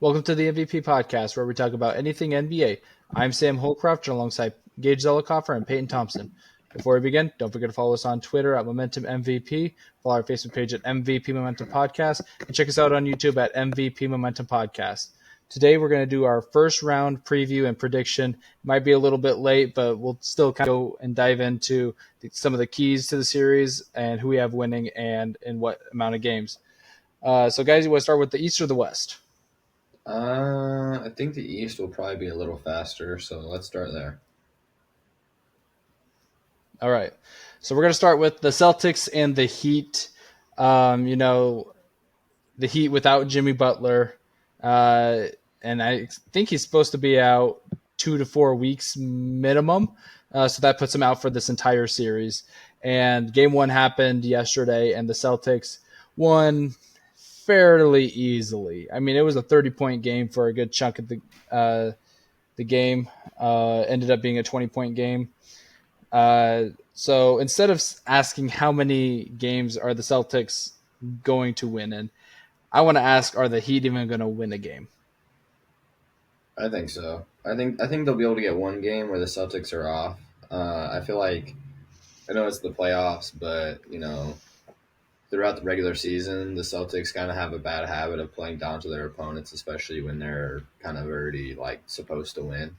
Welcome to the MVP podcast, where we talk about anything NBA. I'm Sam Holcroft, alongside Gage Zelikoffer and Peyton Thompson. Before we begin, don't forget to follow us on Twitter at Momentum MVP, follow our Facebook page at MVP Momentum Podcast, and check us out on YouTube at MVP Momentum Podcast. Today, we're going to do our first round preview and prediction. Might be a little bit late, but we'll still kind of go and dive into some of the keys to the series and who we have winning and in what amount of games. So, guys, you want to start with the East or the West? I think the East will probably be a little faster, so let's start there. All right. So we're going to start with the Celtics and the Heat. The Heat without Jimmy Butler. And I think he's supposed to be out 2 to 4 weeks minimum. So that puts him out for this entire series. And game one happened yesterday, and the Celtics won fairly easily. I mean, it was a 30-point game for a good chunk of the game. Ended up being a 20-point game. So instead of asking how many games are the Celtics going to win in, I want to ask, are the Heat even going to win a game? I think so. I think they'll be able to get one game where the Celtics are off. I feel like I know it's the playoffs, but throughout the regular season, the Celtics kind of have a bad habit of playing down to their opponents, especially when they're kind of already supposed to win.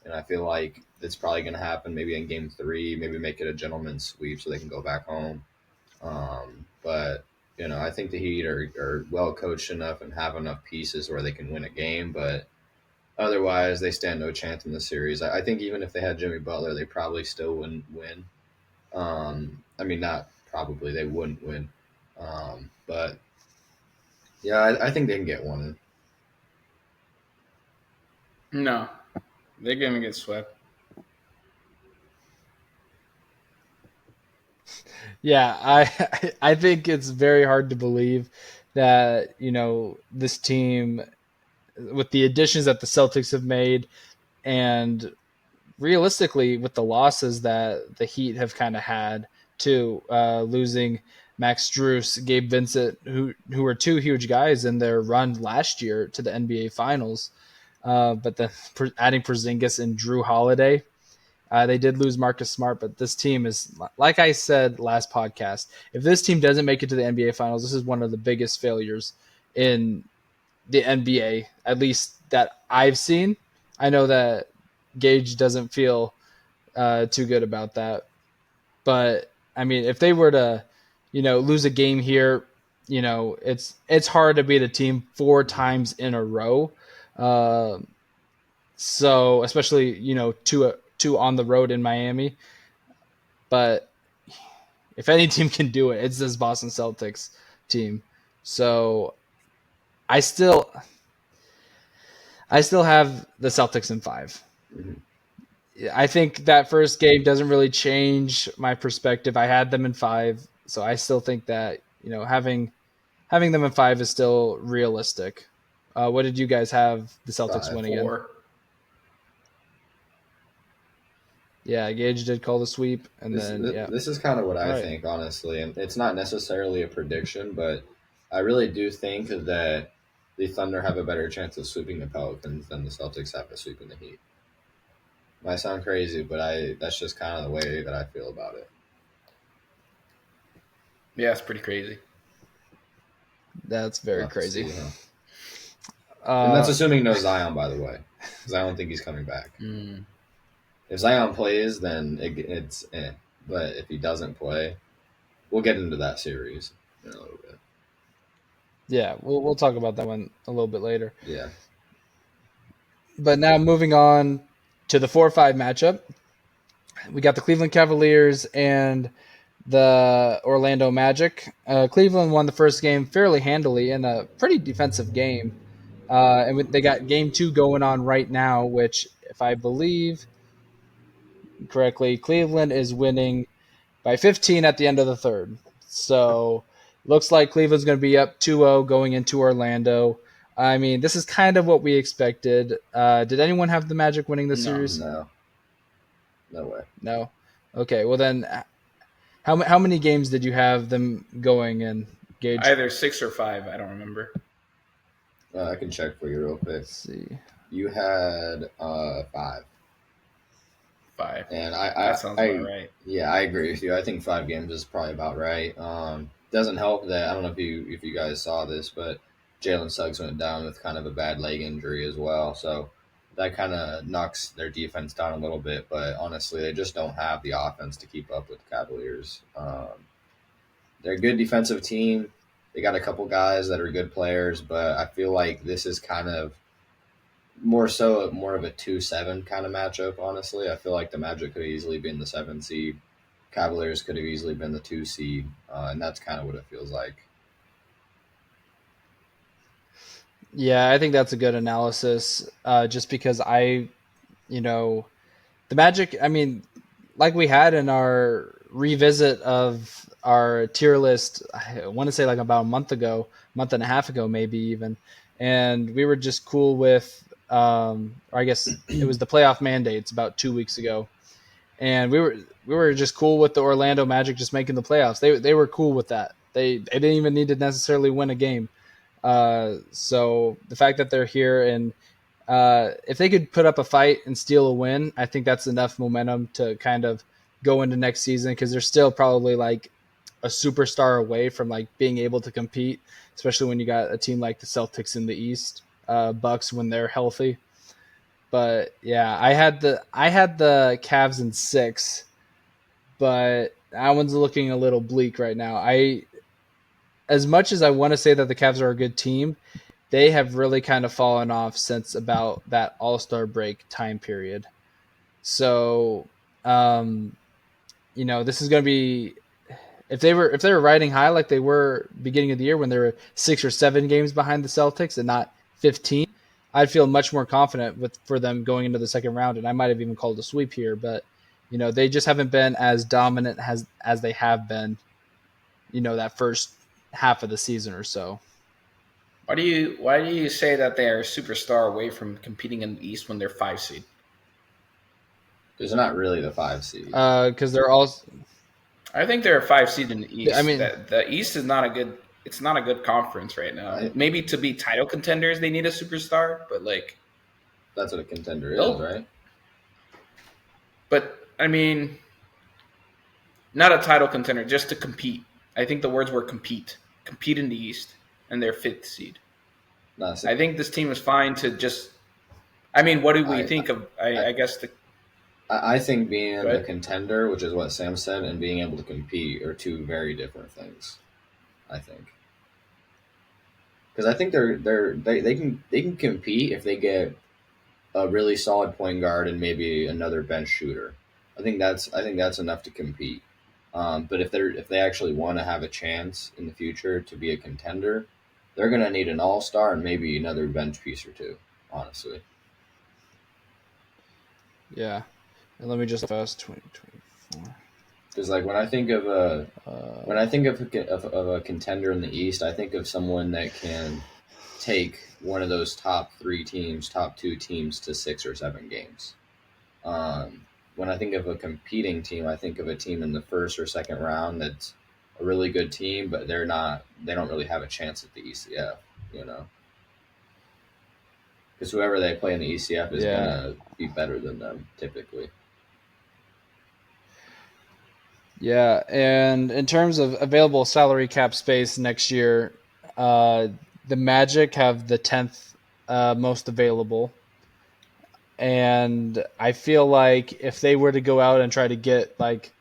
And I feel like it's probably going to happen maybe in game 3, maybe make it a gentleman's sweep so they can go back home. But I think the Heat are well coached enough and have enough pieces where they can win a game, but otherwise they stand no chance in the series. I think even if they had Jimmy Butler, they probably still wouldn't win. Not probably, they wouldn't win. But yeah, I think they can get one. No, they're going to get swept. Yeah, I think it's very hard to believe that this team, with the additions that the Celtics have made, and realistically with the losses that the Heat have kind of had too, losing Max Strus, Gabe Vincent, who were two huge guys in their run last year to the NBA Finals, but then adding Porzingis and Drew Holiday. They did lose Marcus Smart, but this team is, like I said last podcast, if this team doesn't make it to the NBA Finals, this is one of the biggest failures in the NBA, at least that I've seen. I know that Gage doesn't feel too good about that. But, I mean, if they were to, lose a game here, it's hard to beat a team 4 times in a row. So, especially, two on the road in Miami. But if any team can do it, it's this Boston Celtics team. So I still have the Celtics in 5. Mm-hmm. I think that first game doesn't really change my perspective. I had them in 5, so I still think that having them in 5 is still realistic. What did you guys have the Celtics winning 4. in? Yeah, Gage did call the sweep, and this is kind of what I think, honestly, and it's not necessarily a prediction, but I really do think that the Thunder have a better chance of sweeping the Pelicans than the Celtics have of sweeping the Heat. Might sound crazy, but that's just kind of the way that I feel about it. Yeah, it's pretty crazy. That's very crazy. See, huh? And that's assuming no Zion, by the way, because I don't think he's coming back. If Zion plays, then it's but if he doesn't play, we'll get into that series in a little bit. Yeah, we'll talk about that one a little bit later. Yeah. But now moving on to the 4-5 matchup, we got the Cleveland Cavaliers and the Orlando Magic. Cleveland won the first game fairly handily in a pretty defensive game. And they got game 2 going on right now, which, if I believe correctly, Cleveland is winning by 15 at the end of the third. So looks like Cleveland's going to be up 2-0 going into Orlando. I mean, this is kind of what we expected. Did anyone have the Magic winning the series? No way. No? Okay, well then, how many games did you have them going in, Gage? Either 6 or 5, I don't remember. I can check for you real quick. Let's see. You had 5. 5. And That sounds about right. yeah, I agree with you. I think 5 games is probably about right. Doesn't help that I don't know if you guys saw this, but Jalen Suggs went down with kind of a bad leg injury as well. So that kind of knocks their defense down a little bit. But honestly, they just don't have the offense to keep up with the Cavaliers. They're a good defensive team. They got a couple guys that are good players, but I feel like this is kind of more of a 2-7 kind of matchup. Honestly, I feel like the Magic could have easily been the 7 seed. Cavaliers could have easily been the 2 seed, and that's kind of what it feels like. Yeah, I think that's a good analysis. Just because you know, the Magic. I mean, like we had in our revisit of our tier list, I want to say like about a month ago, month and a half ago, maybe even, and we were just cool with. Or I guess it was the playoff mandates about 2 weeks ago, and we were just cool with the Orlando Magic just making the playoffs. They were cool with that. They didn't even need to necessarily win a game. So the fact that they're here and if they could put up a fight and steal a win, I think that's enough momentum to kind of go into next season because they're still probably like a superstar away from like being able to compete, especially when you got a team like the Celtics in the East, Bucks when they're healthy. But yeah, I had the Cavs in 6, but that one's looking a little bleak right now. I As much as I want to say that the Cavs are a good team, they have really kind of fallen off since about that All-Star break time period. So, um, this is going to be if they were riding high like they were beginning of the year when they were 6 or 7 games behind the Celtics and not 15, I'd feel much more confident for them going into the second round, and I might have even called a sweep here. But they just haven't been as dominant as they have been. That first half of the season or so. Why do you say that they are a superstar away from competing in the East when they're 5 seed? Because they're not really the 5 seed. Because they're all. I think they're a 5 seed in the East. I mean, the East is not a good. It's not a good conference right now. Maybe to be title contenders, they need a superstar, but like that's what a contender is, right? But I mean, not a title contender, just to compete. I think the words were compete in the East, and they're 5th seed. I think this team is fine to just. I mean, what do we think of? I guess I think being a contender, which is what Sam said, and being able to compete are two very different things. I think because I think they can compete if they get a really solid point guard and maybe another bench shooter. I think that's enough to compete. But if they actually want to have a chance in the future to be a contender, they're going to need an all-star and maybe another bench piece or two. Honestly. Yeah. And let me just fast 2024. Because like when I think of a contender in the East, I think of someone that can take one of those top 2 teams to 6 or 7 games. When I think of a competing team, I think of a team in the first or second round that's a really good team, but they don't really have a chance at the ECF, because whoever they play in the ECF is gonna be better than them typically. Yeah, and in terms of available salary cap space next year, the Magic have the 10th most available. And I feel like if they were to go out and try to get like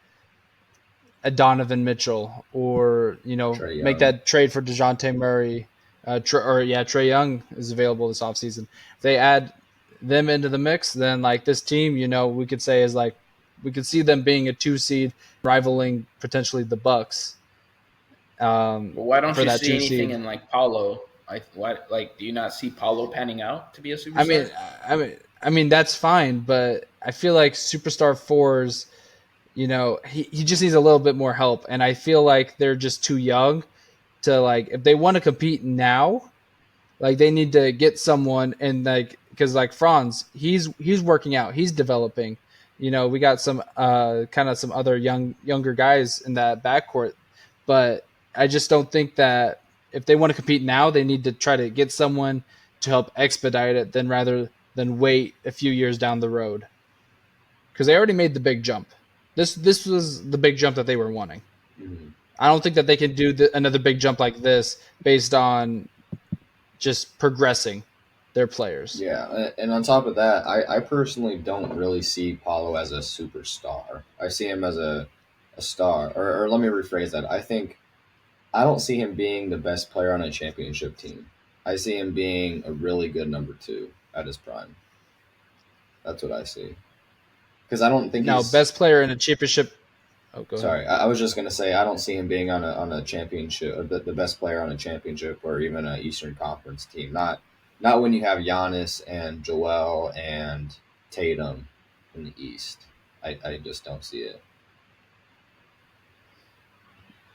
a Donovan Mitchell or, make that trade for DeJounte Murray, Trae Young is available this offseason. If they add them into the mix, then like this team, we could say is like we could see them being a 2 seed rivaling potentially the Bucks. Why don't you see anything in like Paulo? Do you not see Paulo panning out to be a superstar? I mean that's fine, but I feel like superstar fours, he just needs a little bit more help, and I feel like they're just too young to like if they want to compete now, like they need to get someone and like because like Franz, he's working out, he's developing. We got some kind of some other younger guys in that backcourt, but I just don't think that if they want to compete now, they need to try to get someone to help expedite it than rather than wait a few years down the road. Because they already made the big jump. This was the big jump that they were wanting. Mm-hmm. I don't think that they can do another big jump like this based on just progressing their players. Yeah, and on top of that, I personally don't really see Paulo as a superstar. I see him as a star. Or let me rephrase that. I don't see him being the best player on a championship team. I see him being a really good number 2 at his prime. That's what I see. Because I don't think he's best player in a championship. Oh, go ahead. Sorry, I was just gonna say I don't see him being on a championship, or the best player on a championship, or even an Eastern Conference team. Not when you have Giannis and Joel and Tatum in the East. I just don't see it.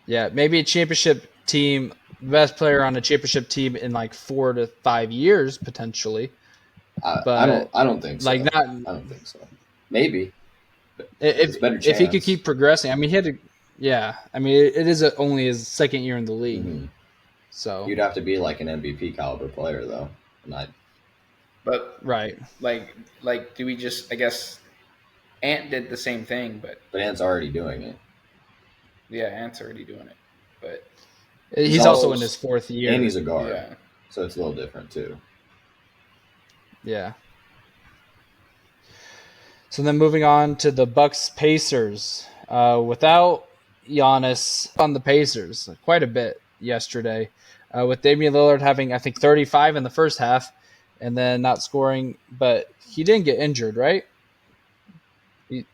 Yeah, maybe a championship team, best player on a championship team in like 4 to 5 years potentially. But I don't think so. Like not. I don't think so. Maybe. If he could keep progressing, I mean, he had to. Yeah, I mean, it is only his second year in the league, so you'd have to be like an MVP caliber player, though. But right, like, do we just? I guess Ant did the same thing, but Ant's already doing it. Yeah, Ant's already doing it, but he's also in his 4th year, and he's a guard, yeah. So it's a little different too. Yeah. So then moving on to the Bucks Pacers. Without Giannis on the Pacers, quite a bit yesterday, with Damian Lillard having, I think, 35 in the first half and then not scoring. But he didn't get injured, right? He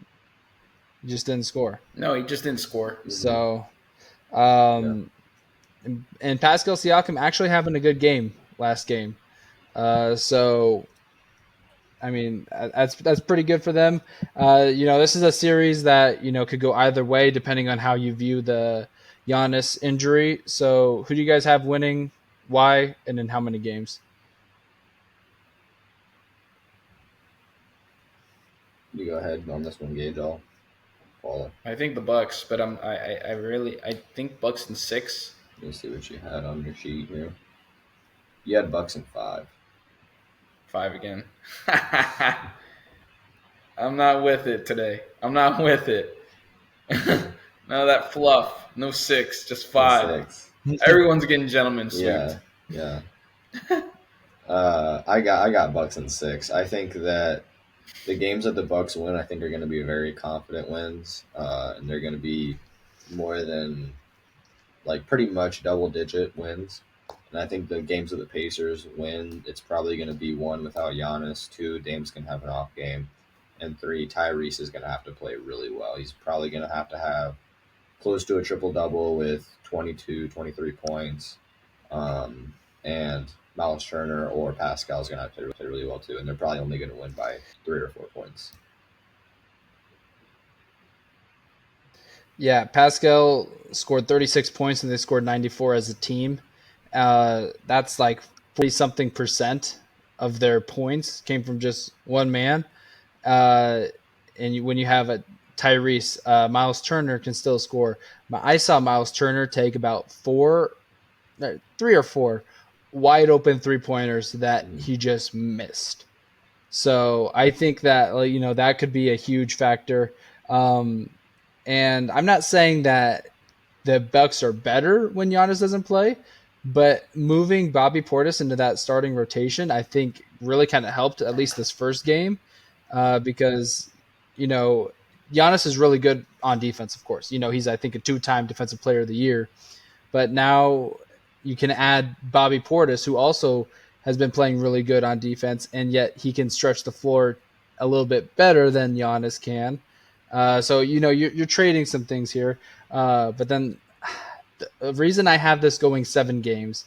just didn't score. No, he just didn't score. So, and Pascal Siakam actually having a good game last game. So, I mean, that's pretty good for them. This is a series that, could go either way depending on how you view the Giannis injury. So who do you guys have winning, why, and in how many games? You go ahead on this one, Gage. I'll follow. I think the Bucks, but I think Bucks in 6. Let me see what you had on your sheet here. You had Bucks in 5. 5 again. I'm not with it today. I'm not with it. No, that fluff. No 6, just 5. 6. Everyone's getting gentlemen swept. Yeah. I got Bucks in 6. I think that the games that the Bucks win, I think, are going to be very confident wins, and they're going to be more than pretty much double-digit wins. And I think the games that the Pacers win, it's probably going to be 1 without Giannis, 2 Dame's going to have an off game, and 3 Tyrese is going to have to play really well. He's probably going to have close to a triple-double with 22, 23 points, and Miles Turner or Pascal is going to have to play really well too, and they're probably only going to win by 3 or 4 points. Yeah, Pascal scored 36 points and they scored 94 as a team. That's like 40-something% of their points came from just one man. And when you have a Tyrese, Miles Turner can still score. I saw Miles Turner take about 3 or 4 wide open 3-pointers that he just missed. So I think that that could be a huge factor. And I'm not saying that the Bucks are better when Giannis doesn't play, but moving Bobby Portis into that starting rotation, I think really kind of helped at least this first game, because Giannis is really good on defense. Of course, he's, I think, a 2-time Defensive Player of the Year, but now you can add Bobby Portis, who also has been playing really good on defense, and yet he can stretch the floor a little bit better than Giannis can. So you're trading some things here, but then the reason I have this going 7 games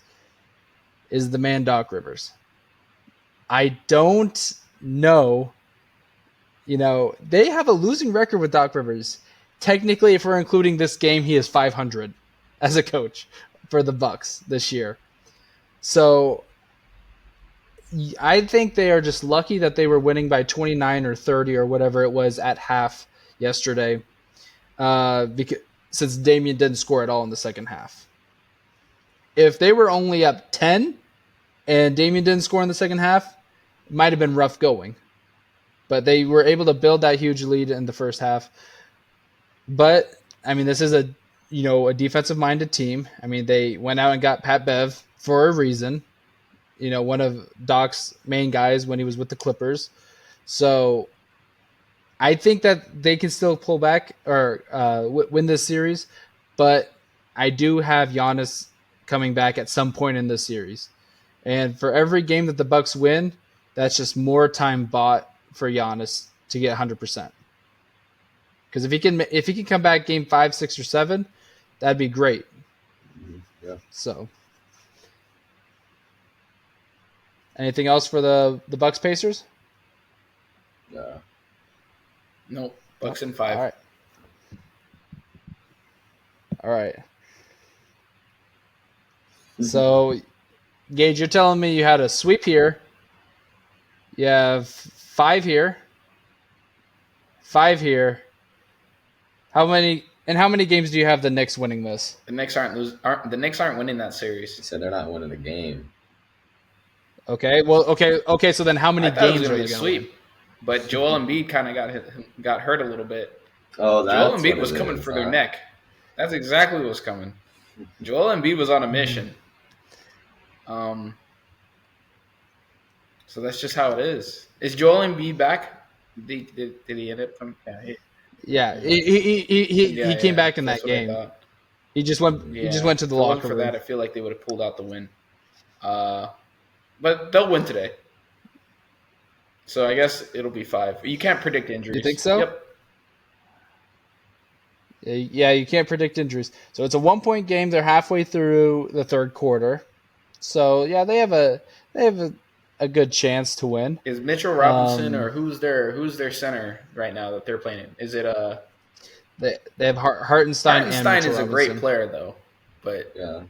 is the man Doc Rivers. I don't know. They have a losing record with Doc Rivers. Technically, if we're including this game, he is 500 as a coach for the Bucks this year. So I think they are just lucky that they were winning by 29 or 30 or whatever it was at half yesterday, because since Damian didn't score at all in the second half. If they were only up 10 and Damian didn't score in the second half, it might have been rough going. But they were able to build that huge lead in the first half. But I mean, this is a defensive-minded team. I mean, they went out and got Pat Bev for a reason. One of Doc's main guys when he was with the Clippers. So I think that they can still pull back or win this series. But I do have Giannis coming back at some point in this series. And for every game that the Bucks win, that's just more time bought for Giannis to get 100%. Because if he can come back game 5, 6, or 7, that'd be great. Yeah. So, anything else for the Bucks Pacers? Yeah. Nope. Bucks in 5. All right. So, Gage, you're telling me you had a sweep here. You have 5 here. 5 here. How many games do you have the Knicks winning this? The Knicks aren't winning that series. He said they're not winning a game. Okay. Well, okay. So then, how many games are they going to win? But Joel Embiid kind of got hurt a little bit. Oh, that's Joel Embiid was coming for their neck. That's exactly what was coming. Joel Embiid was on a mission. So that's just how it is. Is Joel Embiid back? Did he end up coming? Yeah, he came back in that game. He just went to the locker room. For that, I feel like they would have pulled out the win. But they'll win today. So I guess it'll be 5. You can't predict injuries. You think so? Yep. Yeah, you can't predict injuries. So it's a 1-point game. They're halfway through the third quarter. So yeah, they have a good chance to win. Is Mitchell Robinson or who's their center right now that they're playing? Is it They have Hartenstein. Hartenstein is a Robinson. great player though, but yeah,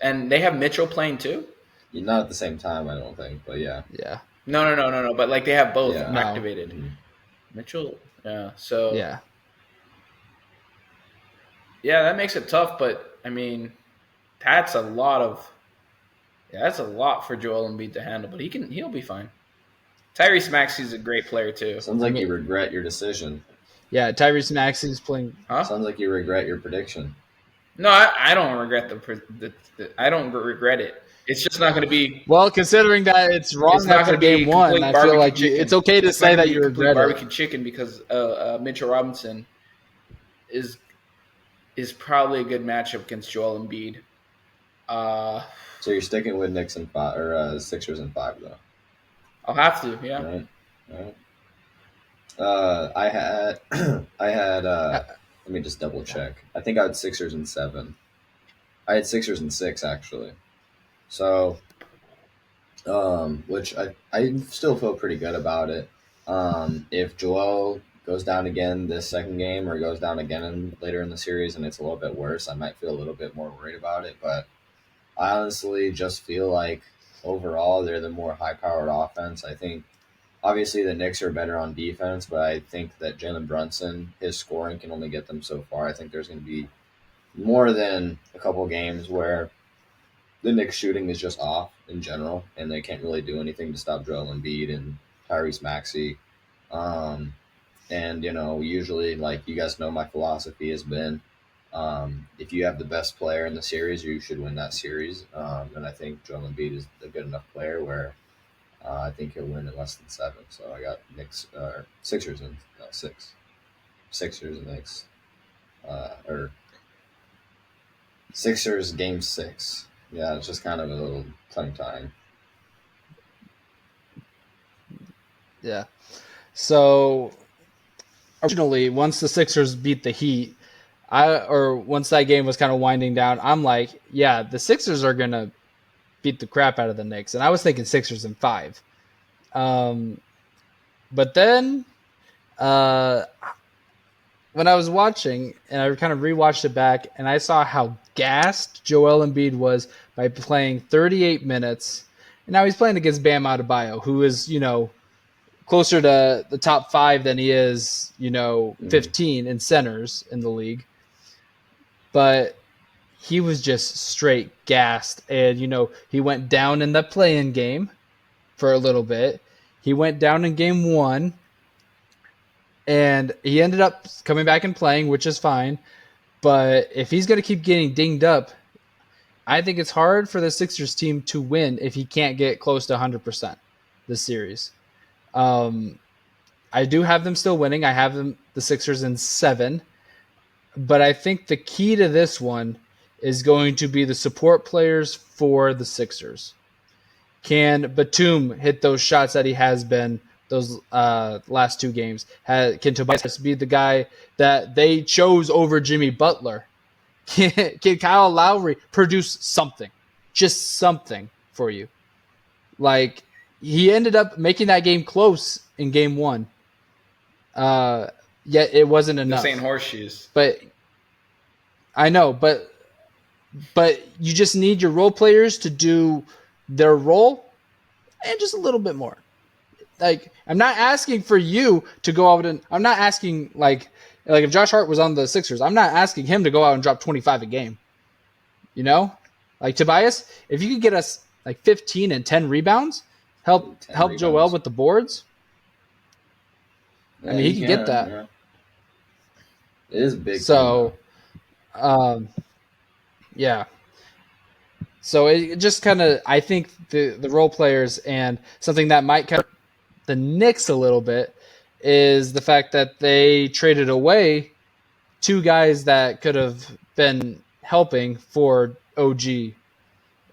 and they have Mitchell playing too. Not at the same time, I don't think, but yeah. Yeah. No. But like they have both activated. Mm-hmm. Mitchell, yeah. So yeah, that makes it tough. But I mean, that's a lot for Joel Embiid to handle. But he'll be fine. Tyrese Maxey's a great player too. Sounds like you regret your decision. Yeah, Tyrese Maxey's playing. Huh? Sounds like you regret your prediction. No, I don't regret I don't regret it. It's just not going to be. Well, considering that it's wrong after game 1, I feel like it's okay to say that you regret barbecue chicken because Mitchell Robinson is probably a good matchup against Joel Embiid. So you're sticking with Knicks and 5 or Sixers and 5 though. I'll have to, yeah. All right. I had. Let me just double check. I think I had Sixers and 7. I had Sixers and 6 actually. So, which I still feel pretty good about it. If Joel goes down again this second game or goes down again later in the series and it's a little bit worse, I might feel a little bit more worried about it. But I honestly just feel like overall they're the more high-powered offense. I think obviously the Knicks are better on defense, but I think that Jalen Brunson, his scoring can only get them so far. I think there's going to be more than a couple games where the Knicks shooting is just off in general, and they can't really do anything to stop Joel Embiid and Tyrese Maxey. And, usually, like you guys know, my philosophy has been if you have the best player in the series, you should win that series. And I think Joel Embiid is a good enough player where I think he'll win in less than 7. So I got Sixers and 6. Sixers and Knicks. Or Sixers game 6. Yeah, it's just kind of a little tongue time. Yeah. So originally, once the Sixers beat the Heat, once that game was kind of winding down, I'm like, yeah, the Sixers are gonna beat the crap out of the Knicks, and I was thinking Sixers in 5. But then, when I was watching, and I kind of rewatched it back, and I saw how gassed Joel Embiid was by playing 38 minutes, and now he's playing against Bam Adebayo, who is, closer to the top 5 than he is, 15 in centers in the league. But he was just straight gassed. And, he went down in the play-in game for a little bit. He went down in game 1, and he ended up coming back and playing, which is fine. But if he's going to keep getting dinged up, I think it's hard for the Sixers team to win if he can't get close to 100% this series. I do have them still winning. I have the Sixers in 7. But I think the key to this one is going to be the support players for the Sixers. Can Batum hit those shots that he has been those last 2 games? Can Tobias be the guy that they chose over Jimmy Butler? Can Kyle Lowry produce something? Just something for you. Like, he ended up making that game close in game 1. Yet it wasn't enough. This ain't horseshoes. But I know, but you just need your role players to do their role and just a little bit more. Like, I'm not asking for you to go out and I'm not asking like if Josh Hart was on the Sixers, I'm not asking him to go out and drop 25 a game. Like Tobias, if you could get us like 15 and 10 rebounds, help Joel with the boards. Yeah, I mean, he can get that. Yeah. It is big. So, yeah. So it just kind of, I think the role players, and something that might cover the Knicks a little bit is the fact that they traded away 2 guys that could have been helping for OG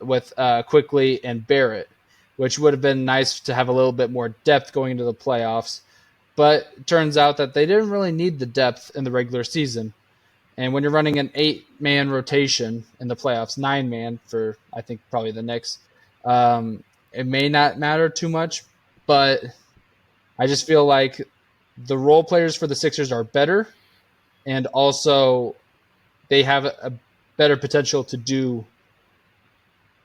with Quickly and Barrett, which would have been nice to have a little bit more depth going into the playoffs. But it turns out that they didn't really need the depth in the regular season. And when you're running an 8-man rotation in the playoffs, 9-man for, I think, probably the Knicks, it may not matter too much. But I just feel like the role players for the Sixers are better, and also they have a better potential to do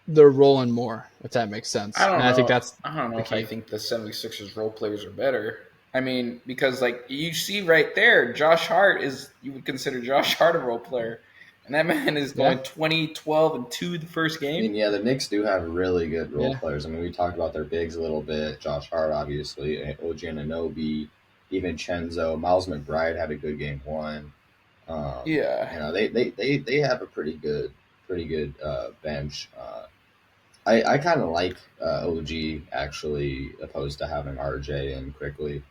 their role and more, if that makes sense. I don't know if I think the 76ers role players are better. I mean, because like you see right there, Josh Hart you would consider Josh Hart a role player. And that man is going 20, 12, and 2 the first game. I mean, yeah, the Knicks do have really good role players. I mean, we talked about their bigs a little bit. Josh Hart, obviously, OG Anunoby, even Chenzo. Miles McBride had a good game 1. They have a pretty good bench. I kind of like OG, actually, opposed to having RJ and Quickly.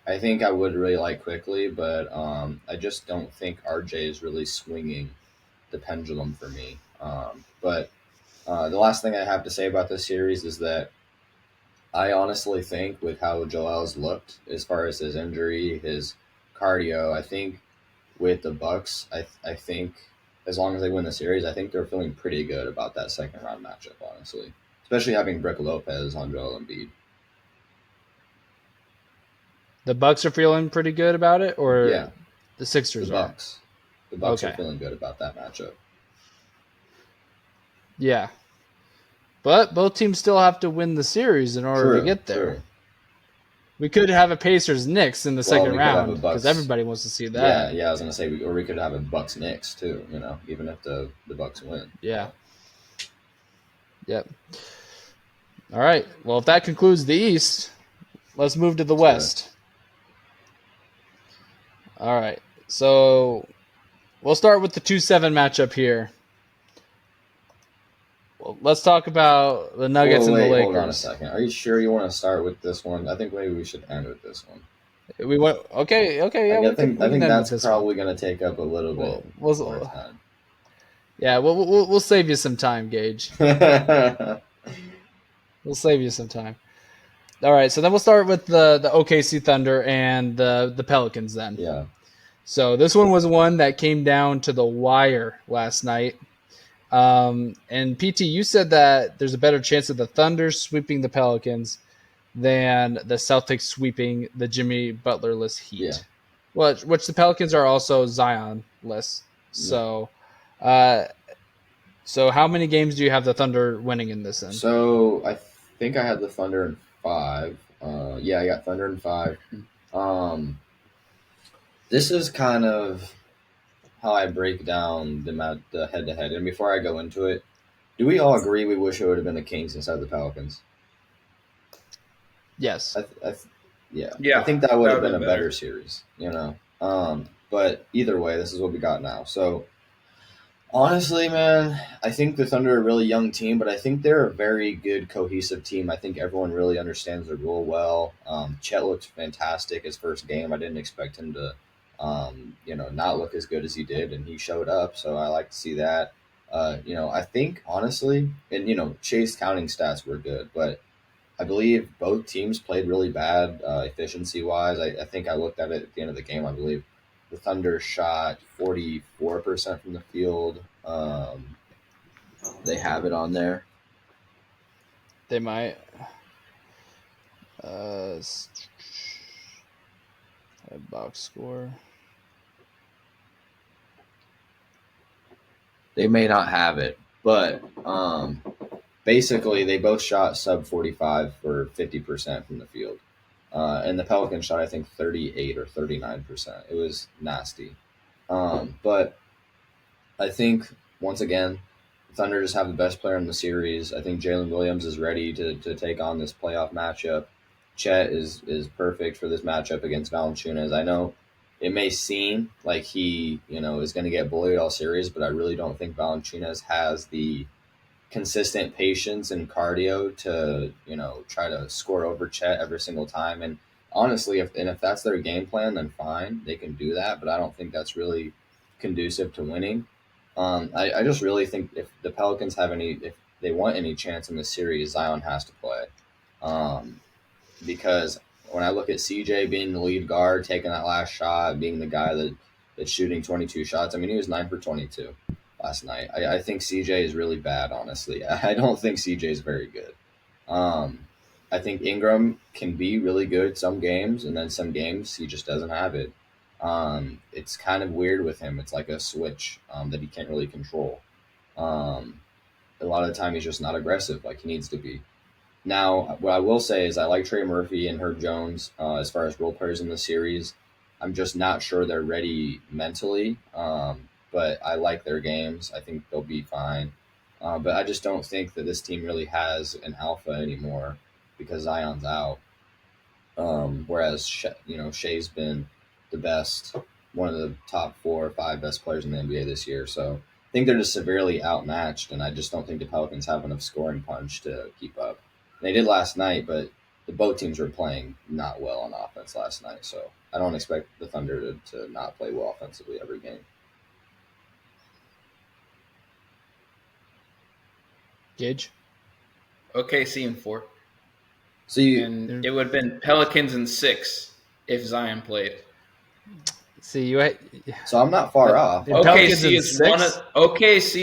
I think I would really like Quickly, but I just don't think RJ is really swinging the pendulum for me. But the last thing I have to say about this series is that I honestly think with how Joel's looked, as far as his injury, his cardio, I think with the Bucks, I think as long as they win the series, I think they're feeling pretty good about that second round matchup, honestly. Especially having Brook Lopez on Joel Embiid. The Bucks are feeling pretty good about it, or yeah, the Sixers the Bucks. The Bucks are feeling good about that matchup. Yeah. But both teams still have to win the series in order to get there. True. We could have a Pacers-Knicks in the second round because everybody wants to see that. Yeah, I was going to say, or we could have a Bucks-Knicks too, even if the Bucks win. Yeah. Yep. All right. Well, if that concludes the East, let's move to the West. All right. So we'll start with the 2-7 matchup here. Well, let's talk about the Nuggets and the Lakers. Hold on a second. Are you sure you want to start with this one? I think maybe we should end with this one. Okay. Yeah, I think that's probably going to take up a little bit more time. Yeah, we'll save you some time, Gage. We'll save you some time. All right, so then we'll start with the OKC Thunder and the Pelicans then. Yeah. So this one was one that came down to the wire last night. And PT, you said that there's a better chance of the Thunder sweeping the Pelicans than the Celtics sweeping the Jimmy Butler-less Heat. Yeah. Which the Pelicans are also Zion-less. So, so how many games do you have the Thunder winning in this end? So I think I had the Thunder in 5. I got Thunder in 5. This is kind of how I break down the head-to-head. And before I go into it, do we all agree we wish it would have been the Kings instead of the Pelicans? Yes. I think that would have been a better series, But either way, this is what we got now. So honestly, man, I think the Thunder are a really young team, but I think they're a very good, cohesive team. I think everyone really understands their role well. Chet looked fantastic his first game. I didn't expect him to, not look as good as he did, and he showed up. So I like to see that. I think honestly, and Chase counting stats were good, but I believe both teams played really bad efficiency-wise. I think I looked at it at the end of the game. I believe the Thunder shot 44% from the field. They have it on there. They might. Box score. They may not have it, but basically they both shot sub 45 for 50% from the field. And the Pelicans shot, I think, 38 or 39%. It was nasty. But I think, once again, the Thunder just have the best player in the series. I think Jalen Williams is ready to take on this playoff matchup. Chet is perfect for this matchup against Valanciunas. I know it may seem like he, is going to get bullied all series, but I really don't think Valanciunas has the consistent patience and cardio to, try to score over Chet every single time. And honestly, if that's their game plan, then fine, they can do that. But I don't think that's really conducive to winning. I just really think if the Pelicans if they want any chance in the series, Zion has to play. Because when I look at CJ being the lead guard, taking that last shot, being the guy that's shooting 22 shots, I mean, he was 9 for 22 last night. I think CJ is really bad, honestly. I don't think CJ is very good. I think Ingram can be really good some games, and then some games he just doesn't have it. It's kind of weird with him. It's like a switch that he can't really control. A lot of the time he's just not aggressive like he needs to be. Now, what I will say is I like Trey Murphy and Herb Jones as far as role players in the series. I'm just not sure they're ready mentally, but I like their games. I think they'll be fine. But I just don't think that this team really has an alpha anymore because Zion's out. Whereas, Shea's been the best, one of the top 4 or 5 best players in the NBA this year. So I think they're just severely outmatched, and I just don't think the Pelicans have enough scoring punch to keep up. They did last night, but both teams were playing not well on offense last night. So I don't expect the Thunder to not play well offensively every game. Gage? OKC in 4. So it would have been Pelicans in 6 if Zion played. See, so I'm not far off. OKC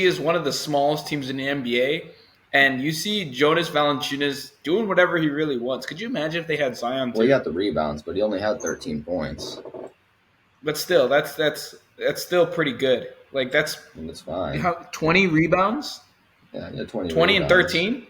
is one of the smallest teams in the NBA. And you see Jonas Valanciunas doing whatever he really wants. Could you imagine if they had Zion too? Well, he got the rebounds, but he only had 13 points. But still, that's still pretty good. Like that's fine. 20 rebounds? Yeah, 20 rebounds. And 13?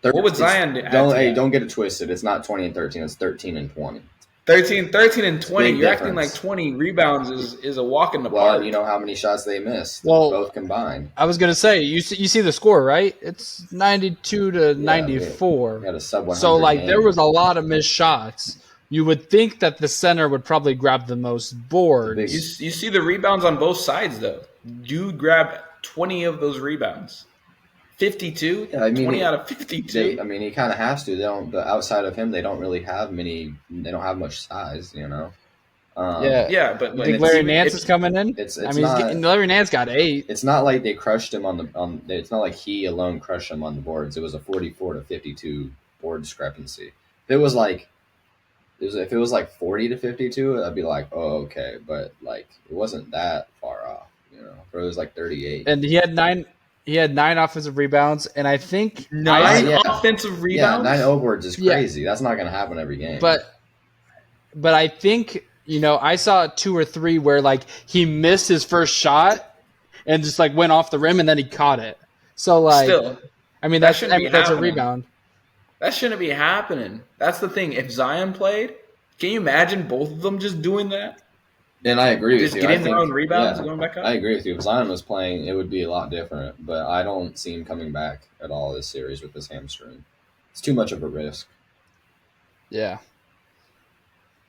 What would Zion do? Don't get it twisted. It's not 20 and 13. It's 13 and 20. 13 and 20. You're acting like 20 rebounds is a walk in the park. Well, you know how many shots they missed, both combined. I was going to say, you see the score, right? It's 92 to 94. We had a sub 100 so, game. there was a lot of missed shots. You would think that the center would probably grab the most boards. You see the rebounds on both sides, though. You grab 20 of those rebounds. 52? Yeah, 20 out of 52? He kind of has to. But outside of him, they don't really have many – they don't have much size, but you think Larry Nance is coming in? Larry Nance got 8. It's not like they crushed him it's not like he alone crushed him on the boards. It was a 44 to 52 board discrepancy. If it was like 40 to 52, I'd be like, oh, okay. But, it wasn't that far off, Or it was 38. And he had 9 – He had 9 offensive rebounds, and I think 9 offensive rebounds. 9 O-boards is crazy. That's not going to happen every game. But I think I saw 2 or 3 where he missed his first shot and just went off the rim and then he caught it. So still, that's a rebound. That shouldn't be happening. That's the thing. If Zion played, can you imagine both of them just doing that? And I agree Just with you. getting I their own think, rebounds, yeah, going back I up. agree with you. If Zion was playing, it would be a lot different. But I don't see him coming back at all this series with this hamstring. It's too much of a risk. Yeah.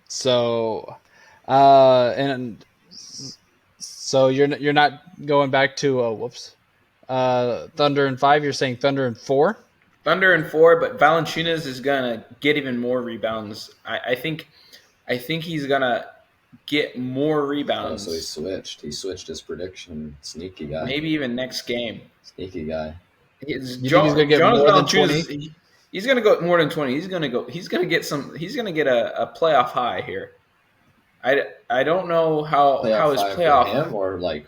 So, and so you're not going back to whoops, Thunder in 5. You're saying Thunder in 4. Thunder in 4, but Valanciunas is gonna get even more rebounds. I think he's gonna get more Oh, so he rebounds. switched. He switched his prediction. Sneaky guy. Maybe even next game. Sneaky guy. You think he's gonna get Jonas more than Valanciunas. 20? He's gonna go more than 20. He's gonna go. He's gonna get some. He's gonna get a playoff high here. I don't know how Playoff his 5 for playoff him or like.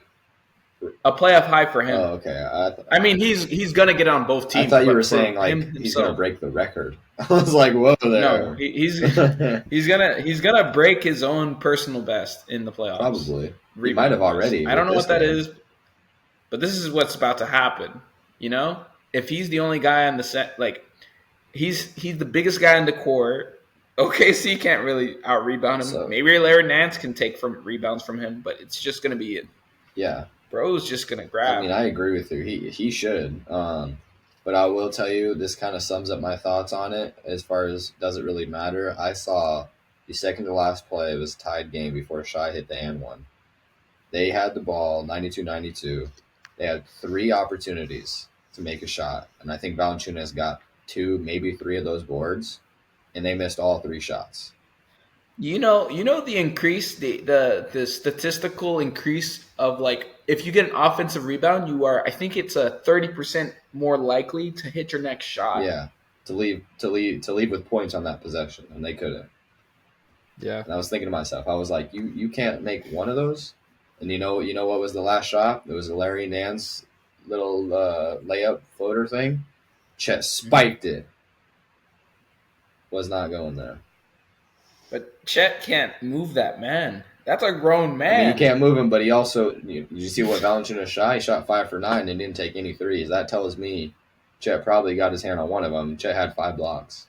a playoff high for him. Oh, okay. I mean, he's gonna get on both teams. I thought you but were for saying like him he's gonna himself, break the record. I was like, whoa no, there. he's gonna break his own personal best in the playoffs. Probably. He might have Rebound-wise. already. I don't know with what that this game. is, but this is what's about to happen. You know, if he's the only guy on the set, like he's the biggest guy in the court. OKC can't really out rebound him. So- Maybe Larry Nance can take from rebounds from him, but it's just gonna be Yeah. bro's just gonna grab. I mean, I agree with you. He should. But I will tell you, this kind of sums up my thoughts on it. As far as does it really matter? I saw the second to last play was tied game before Shai hit the and one. They had the ball 92-92. They had 3 opportunities to make a shot, and I think Valanciunas got 2, maybe 3 of those boards, and they missed all 3 shots. You know the increase, the statistical increase of like if you get an offensive rebound, you are I think it's a 30% more likely to hit your next shot. Yeah, to leave with points on that possession, and they couldn't. Yeah. And I was thinking to myself, I was like, you can't make one of those. And you know what was the last shot? It was a Larry Nance little layup floater thing. Chet spiked it. Was not going there. But Chet can't move that man. That's a grown I man. mean, you can't move him, but he also you see what Valanciunas shot? He shot 5 for 9 and didn't take any threes. That tells me Chet probably got his hand on one of them. Chet had 5 blocks.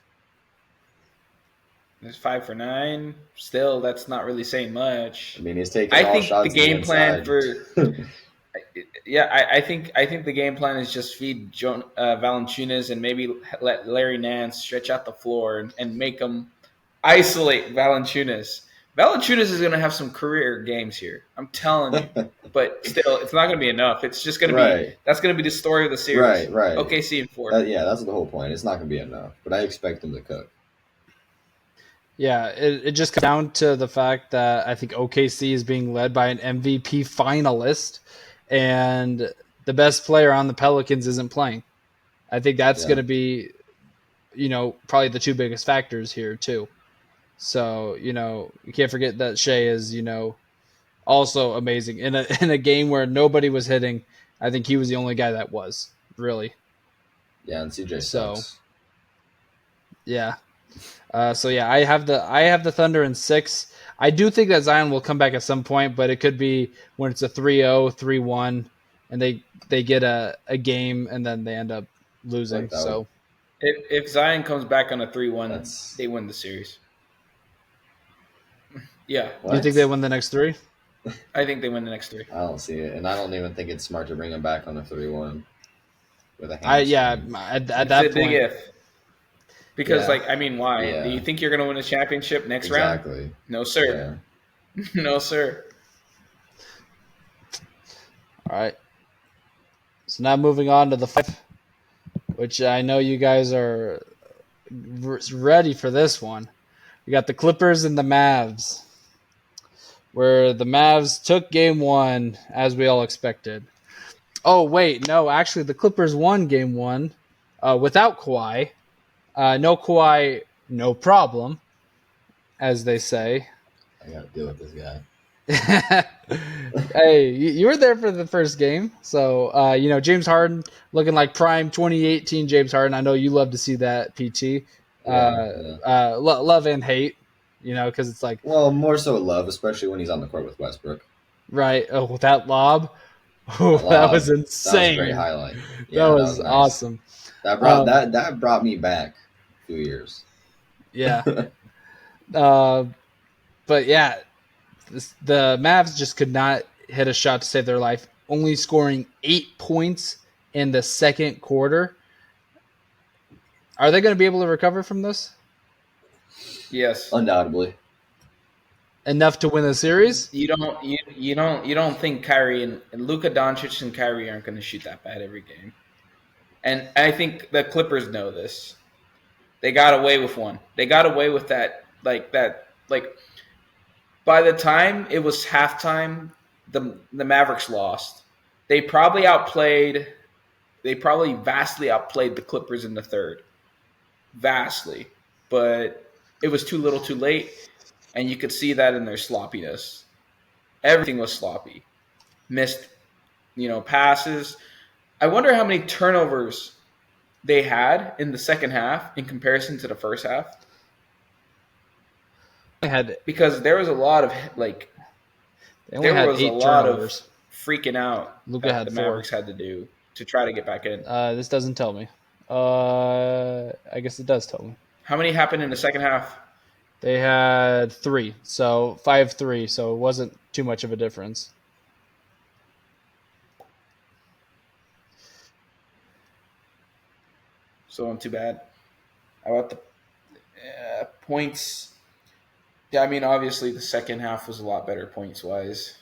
It's 5 for 9. Still, that's not really saying much. I mean, he's taking I all think shots the game plan inside. for yeah, I think the game plan is just feed Valanciunas and maybe let Larry Nance stretch out the floor and make him isolate Valanciunas. Valanciunas is going to have some career games here. I'm telling you. But still, it's not going to be enough. It's just going to be – that's going to be the story of the series. Right. OKC in 4. Yeah, that's the whole point. It's not going to be enough, but I expect him to cook. Yeah, it just comes down to the fact that I think OKC is being led by an MVP finalist, and the best player on the Pelicans isn't playing. I think that's going to be, probably the 2 biggest factors here too. So, you can't forget that Shea is, also amazing. In a game where nobody was hitting, I think he was the only guy that was, really. Yeah, and CJ sucks. Yeah. I have the Thunder in 6. I do think that Zion will come back at some point, but it could be when it's a 3-0, 3-1, and they get a game and then they end up losing. So if Zion comes back on a 3-1, they win the series. Yeah. Do you think they win the next 3? I think they win the next 3. I don't see it, and I don't even think it's smart to bring him back on a 3-1 with a hamstring. At that point. Big if. Because, why? Yeah. Do you think you're going to win a championship next round? Exactly. No, sir. Yeah. No, sir. All right. So now moving on to the 5, which I know you guys are ready for this one. We got the Clippers and the Mavs, where the Mavs took game 1 as we all expected. Oh, wait. No, actually, the Clippers won game 1 without Kawhi. No Kawhi, no problem, as they say. I got to deal with this guy. Hey, you were there for the first game. So, James Harden looking like prime 2018 James Harden. I know you love to see that, PT. Love and hate, because it's like... Well, more so love, especially when he's on the court with Westbrook. Right. Oh, that lob. Oh, that was insane. That was a great highlight. Yeah, that was nice. Awesome. That brought me back 2 years. Yeah. But yeah, the Mavs just could not hit a shot to save their life, only scoring 8 points in the second quarter. Are they going to be able to recover from this? Yes. Undoubtedly. Enough to win the series? You don't think Kyrie and Luka Doncic and Kyrie aren't going to shoot that bad every game. And I think the Clippers know this. They got away with one. They got away with that by the time it was halftime, the Mavericks lost. They probably vastly outplayed the Clippers in the third. Vastly. But it was too little too late, and you could see that in their sloppiness. Everything was sloppy. Missed, passes. I wonder how many turnovers they had in the second half in comparison to the first half. Because there was a lot of there was a lot of freaking out that the Mavericks had to do to try to get back in. This doesn't tell me. I guess it does tell me. How many happened in the second half? They had 3, so 5-3, so it wasn't too much of a difference. So not too bad. How about the points? Yeah, I mean, obviously the second half was a lot better points-wise.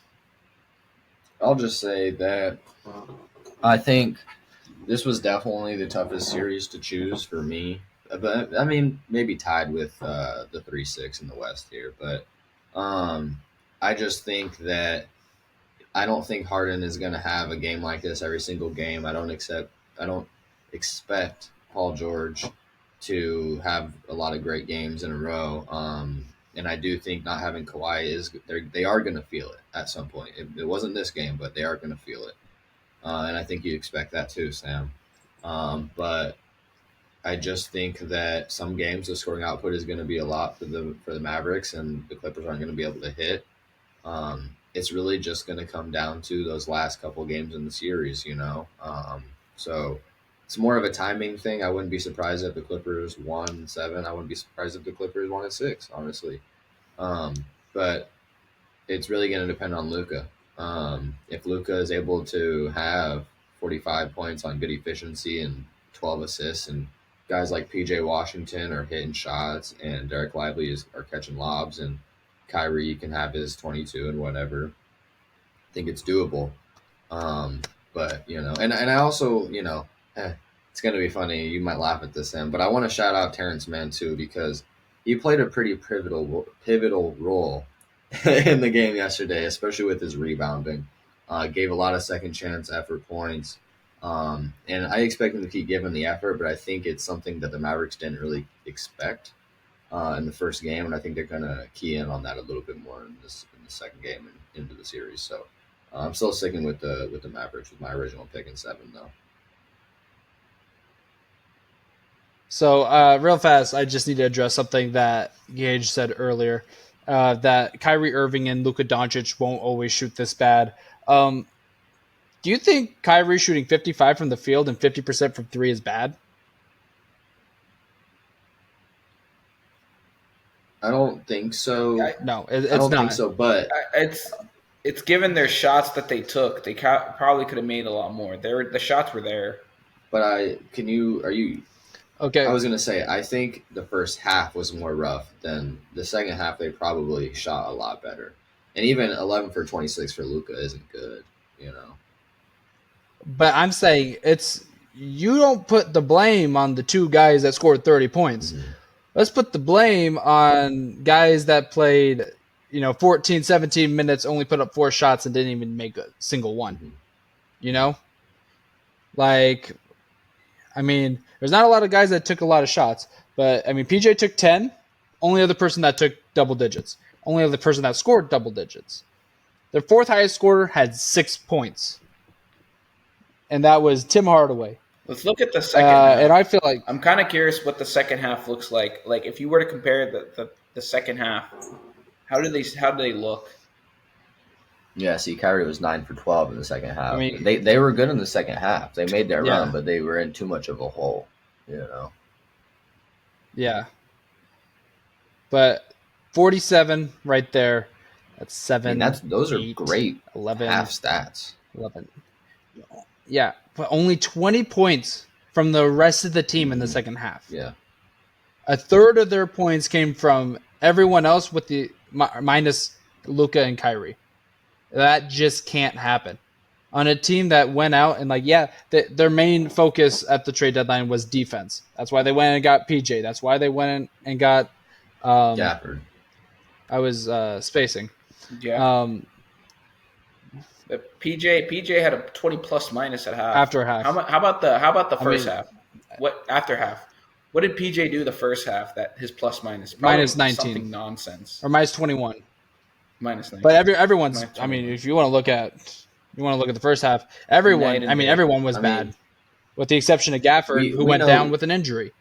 I'll just say that I think this was definitely the toughest series to choose for me. But I mean, maybe tied with the 3-6 in the West here. But I just think that I don't think Harden is going to have a game like this every single game. I don't expect Paul George to have a lot of great games in a row. And I do think not having Kawhi they are going to feel it at some point. It wasn't this game, but they are going to feel it. And I think you expect that too, Sam. But I just think that some games the scoring output is going to be a lot for the Mavericks, and the Clippers aren't going to be able to hit. It's really just going to come down to those last couple games in the series, So it's more of a timing thing. I wouldn't be surprised if the Clippers won 7. I wouldn't be surprised if the Clippers won 6, honestly. But it's really going to depend on Luka. If Luka is able to have 45 points on good efficiency and 12 assists, and guys like PJ Washington are hitting shots, and Derek Lively are catching lobs, and Kyrie can have his 22 and whatever, I think it's doable. But and I also it's going to be funny. You might laugh at this, Sam, but I want to shout out Terrence Mann too, because he played a pretty pivotal role in the game yesterday, especially with his rebounding. Gave a lot of second chance effort points. And I expect him to keep giving the effort, but I think it's something that the Mavericks didn't really expect in the first game, and I think they're going to key in on that a little bit more in the second game and into the series. So I'm still sticking with the Mavericks with my original pick in 7, though. So real fast, I just need to address something that Gage said earlier, that Kyrie Irving and Luka Doncic won't always shoot this bad. Do you think Kyrie shooting 55 from the field and 50% from 3 is bad? I don't think so. No, I don't think so. But it's given their shots that they took. They probably could have made a lot more. The shots were there. But are you? Okay. I was going to say, I think the first half was more rough than the second half. They probably shot a lot better. And even 11 for 26 for Luka isn't good, But I'm saying you don't put the blame on the 2 guys that scored 30 points. Mm-hmm. Let's put the blame on guys that played, 14, 17 minutes, only put up 4 shots and didn't even make a single one. Mm-hmm. There's not a lot of guys that took a lot of shots, but PJ took 10. Only other person that took double digits. Only other person that scored double digits. Their 4th highest scorer had 6 points, and that was Tim Hardaway. Let's look at the second half. And I feel like I'm kind of curious what the second half looks like. Like, if you were to compare the second half, how do they look? Yeah, see, Kyrie was 9 for 12 in the second half. They were good in the second half. They made their run, but they were in too much of a hole, Yeah. But 47 right there. That's 7. Those are 8, great 11, half stats. 11. Yeah, but only 20 points from the rest of the team in the second half. Yeah. A third of their points came from everyone else with the minus Luka and Kyrie. That just can't happen on a team that went out and their main focus at the trade deadline was defense. That's why they went and got PJ. That's why they went and got Gafford. I was spacing. Yeah. PJ had a 20 plus minus at half. After half. How about the first half? What after half? What did PJ do the first half? That his plus minus probably minus 19 something nonsense or minus 21. Minus 19. But everyone's. I mean, if you want to look at the first half, everyone. I mean, everyone was bad, with the exception of Gafford, who went down with an injury.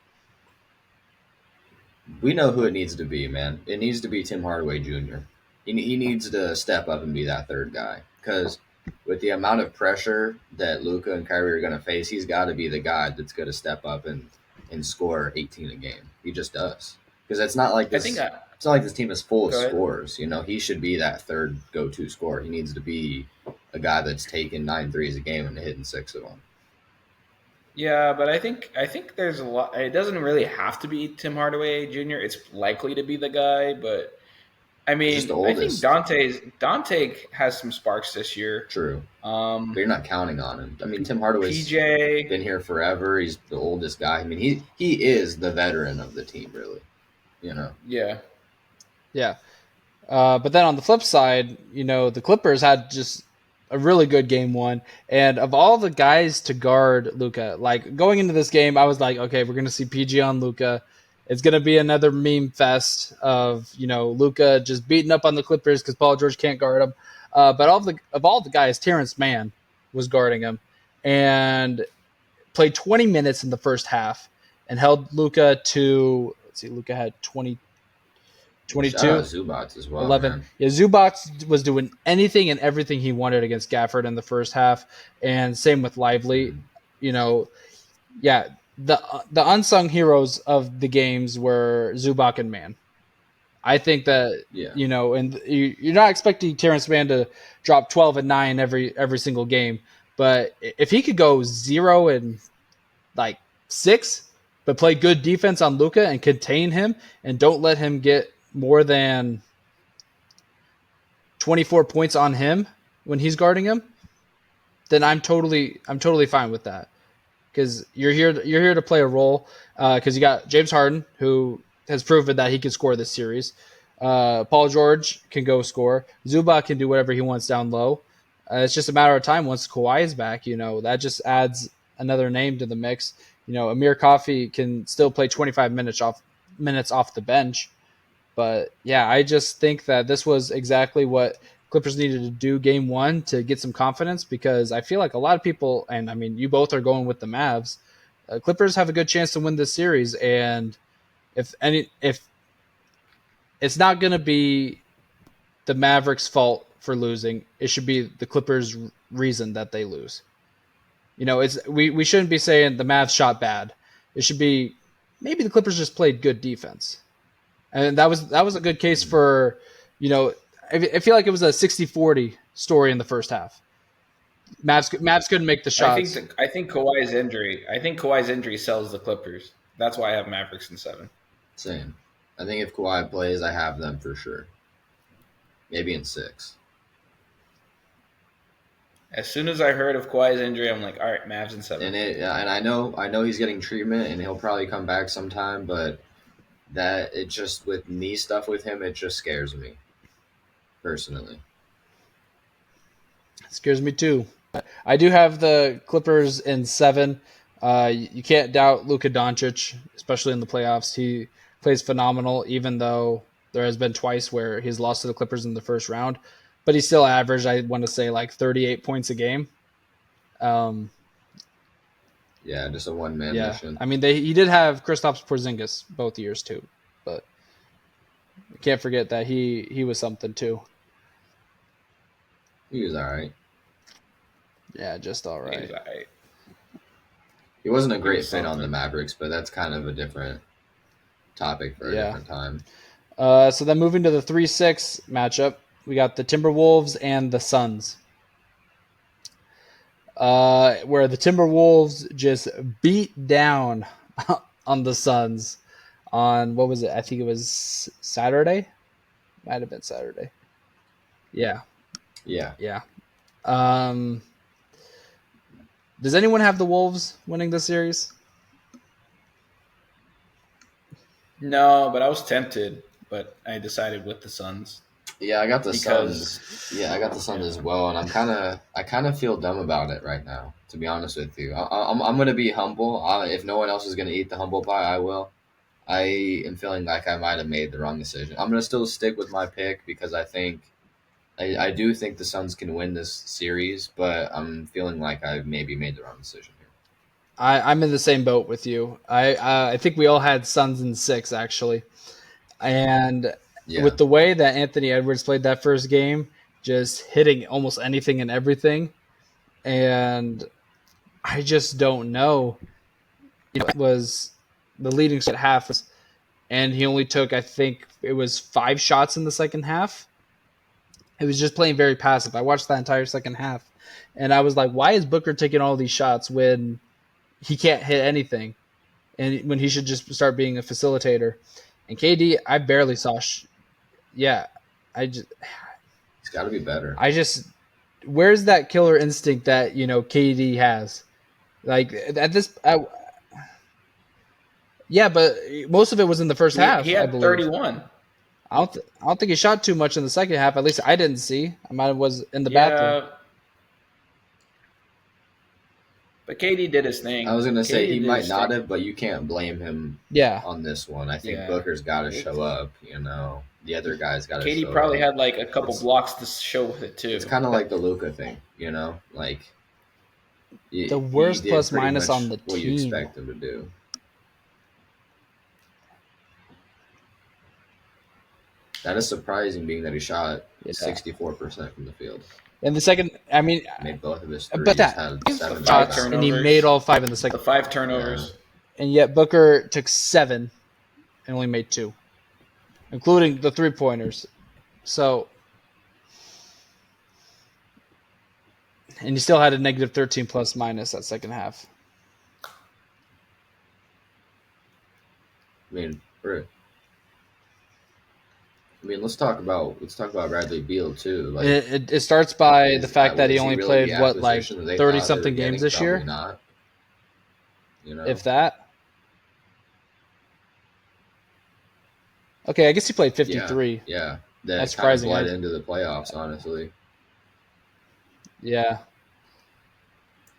We know who it needs to be, man. It needs to be Tim Hardaway Jr. He needs to step up and be that third guy, because with the amount of pressure that Luka and Kyrie are going to face, he's got to be the guy that's going to step up and score 18 a game. He just does, because it's not like this. It's not like this team is full of scorers. You know, he should be that third go-to scorer. He needs to be a guy that's taking 9 threes a game and hitting 6 of them. Yeah, but I think there's a lot. It doesn't really have to be Tim Hardaway Jr. It's likely to be the guy, but I mean, I think Dante has some sparks this year. True, but you're not counting on him. I mean, Tim Hardaway's PJ been here forever. He's the oldest guy. I mean, he is the veteran of the team, really. You know. Yeah. Yeah, but then on the flip side, the Clippers had just a really good game one, and of all the guys to guard Luka, like going into this game, I was like, okay, we're gonna see PG on Luka. It's gonna be another meme fest of Luka just beating up on the Clippers because Paul George can't guard him. But of all the guys, Terrence Mann was guarding him and played 20 minutes in the first half and held Luka to. Let's see, Luka had 22. Zubac as well. 11. Man. Yeah, Zubac was doing anything and everything he wanted against Gafford in the first half, and same with Lively. The unsung heroes of the games were Zubac and Mann. I think that and you're not expecting Terrence Mann to drop 12 and 9 every single game, but if he could go 0 and 6, but play good defense on Luka and contain him and don't let him get more than 24 points on him when he's guarding him, then I'm totally fine with that, because you're here to play a role, because you got James Harden, who has proven that he can score this series. Paul George can go score. Zubac can do whatever he wants down low. It's just a matter of time once Kawhi is back. That just adds another name to the mix. Amir Coffey can still play 25 minutes off the bench. But yeah, I just think that this was exactly what Clippers needed to do game one to get some confidence, because I feel like a lot of people, and I mean, you both are going with the Mavs. Clippers have a good chance to win this series, and if it's not going to be the Mavericks' fault for losing, it should be the Clippers' reason that they lose. We shouldn't be saying the Mavs shot bad. It should be maybe the Clippers just played good defense. And that was a good case for, I feel like it was a 60-40 story in the first half. Mavs couldn't make the shots. I think Kawhi's injury sells the Clippers. That's why I have Mavericks in 7. Same. I think if Kawhi plays, I have them for sure. Maybe in 6. As soon as I heard of Kawhi's injury, I'm like, all right, Mavs in 7. And I know he's getting treatment and he'll probably come back sometime, but that it just with knee stuff with him, it just scares me personally. It scares me too. I do have the Clippers in 7. You can't doubt Luka Doncic, especially in the playoffs. He plays phenomenal, even though there has been twice where he's lost to the Clippers in the first round. But he's still averaged, I want to say, 38 points a game. Yeah, just a one-man mission. I mean, he did have Kristaps Porzingis both years too, but you can't forget that he was something too. He was all right. Yeah, just all right. He was all right. He wasn't a great fit on the Mavericks, but that's kind of a different topic for a different time. So then moving to the 3-6 matchup, We got the Timberwolves and the Suns. Where the Timberwolves just beat down on the Suns on, what was it? I think it was Saturday. Might have been Saturday. Yeah. Yeah. Yeah. Does anyone have the Wolves winning this series? No, but I was tempted, but I decided with the Suns. Yeah, I got the Because- Suns. Yeah, I got the Suns as well, and I kind of feel dumb about it right now. To be honest with you, I'm gonna be humble. If no one else is gonna eat the humble pie, I will. I am feeling like I might have made the wrong decision. I'm gonna still stick with my pick because I do think the Suns can win this series, but I'm feeling like I maybe made the wrong decision here. I'm in the same boat with you. I think we all had Suns in 6 actually, and Yeah. with the way that Anthony Edwards played that first game, just hitting almost anything and everything, and I just don't know. It was the leading at half, and he only took, I think it was 5 shots in the second half. He was just playing very passive. I watched that entire second half, and I was like, why is Booker taking all these shots when he can't hit anything, and when he should just start being a facilitator? And KD, I barely saw. Yeah, He's got to be better. Where's that killer instinct that KD has? Like at this, yeah, but most of it was in the first half. He had I believe 31. I don't think he shot too much in the second half. At least I didn't see. I might have was in the bathroom. But KD did his thing. I was gonna say he might not have, but you can't blame him. On this one, I think Booker's got to show up. The other guys got to. KD probably had like a couple blocks to show with it too. It's kind of like the Luka thing, like the worst plus minus on the team. What you expect him to do. That is surprising, being that he shot 64% from the field. In the second, I mean, made both of his threes. But that had 7 shots, and he made all 5 in the second. The 5 turnovers, and yet Booker took 7 and only made 2, including the 3-pointers. So, and he still had a negative 13 plus minus that second half. Let's talk about Bradley Beal too. Like, it starts by the fact that he only played 30 something games this year. Not, if that. Okay, I guess he played 53. Yeah. That's surprising. Kind of bled into the playoffs, honestly. Yeah.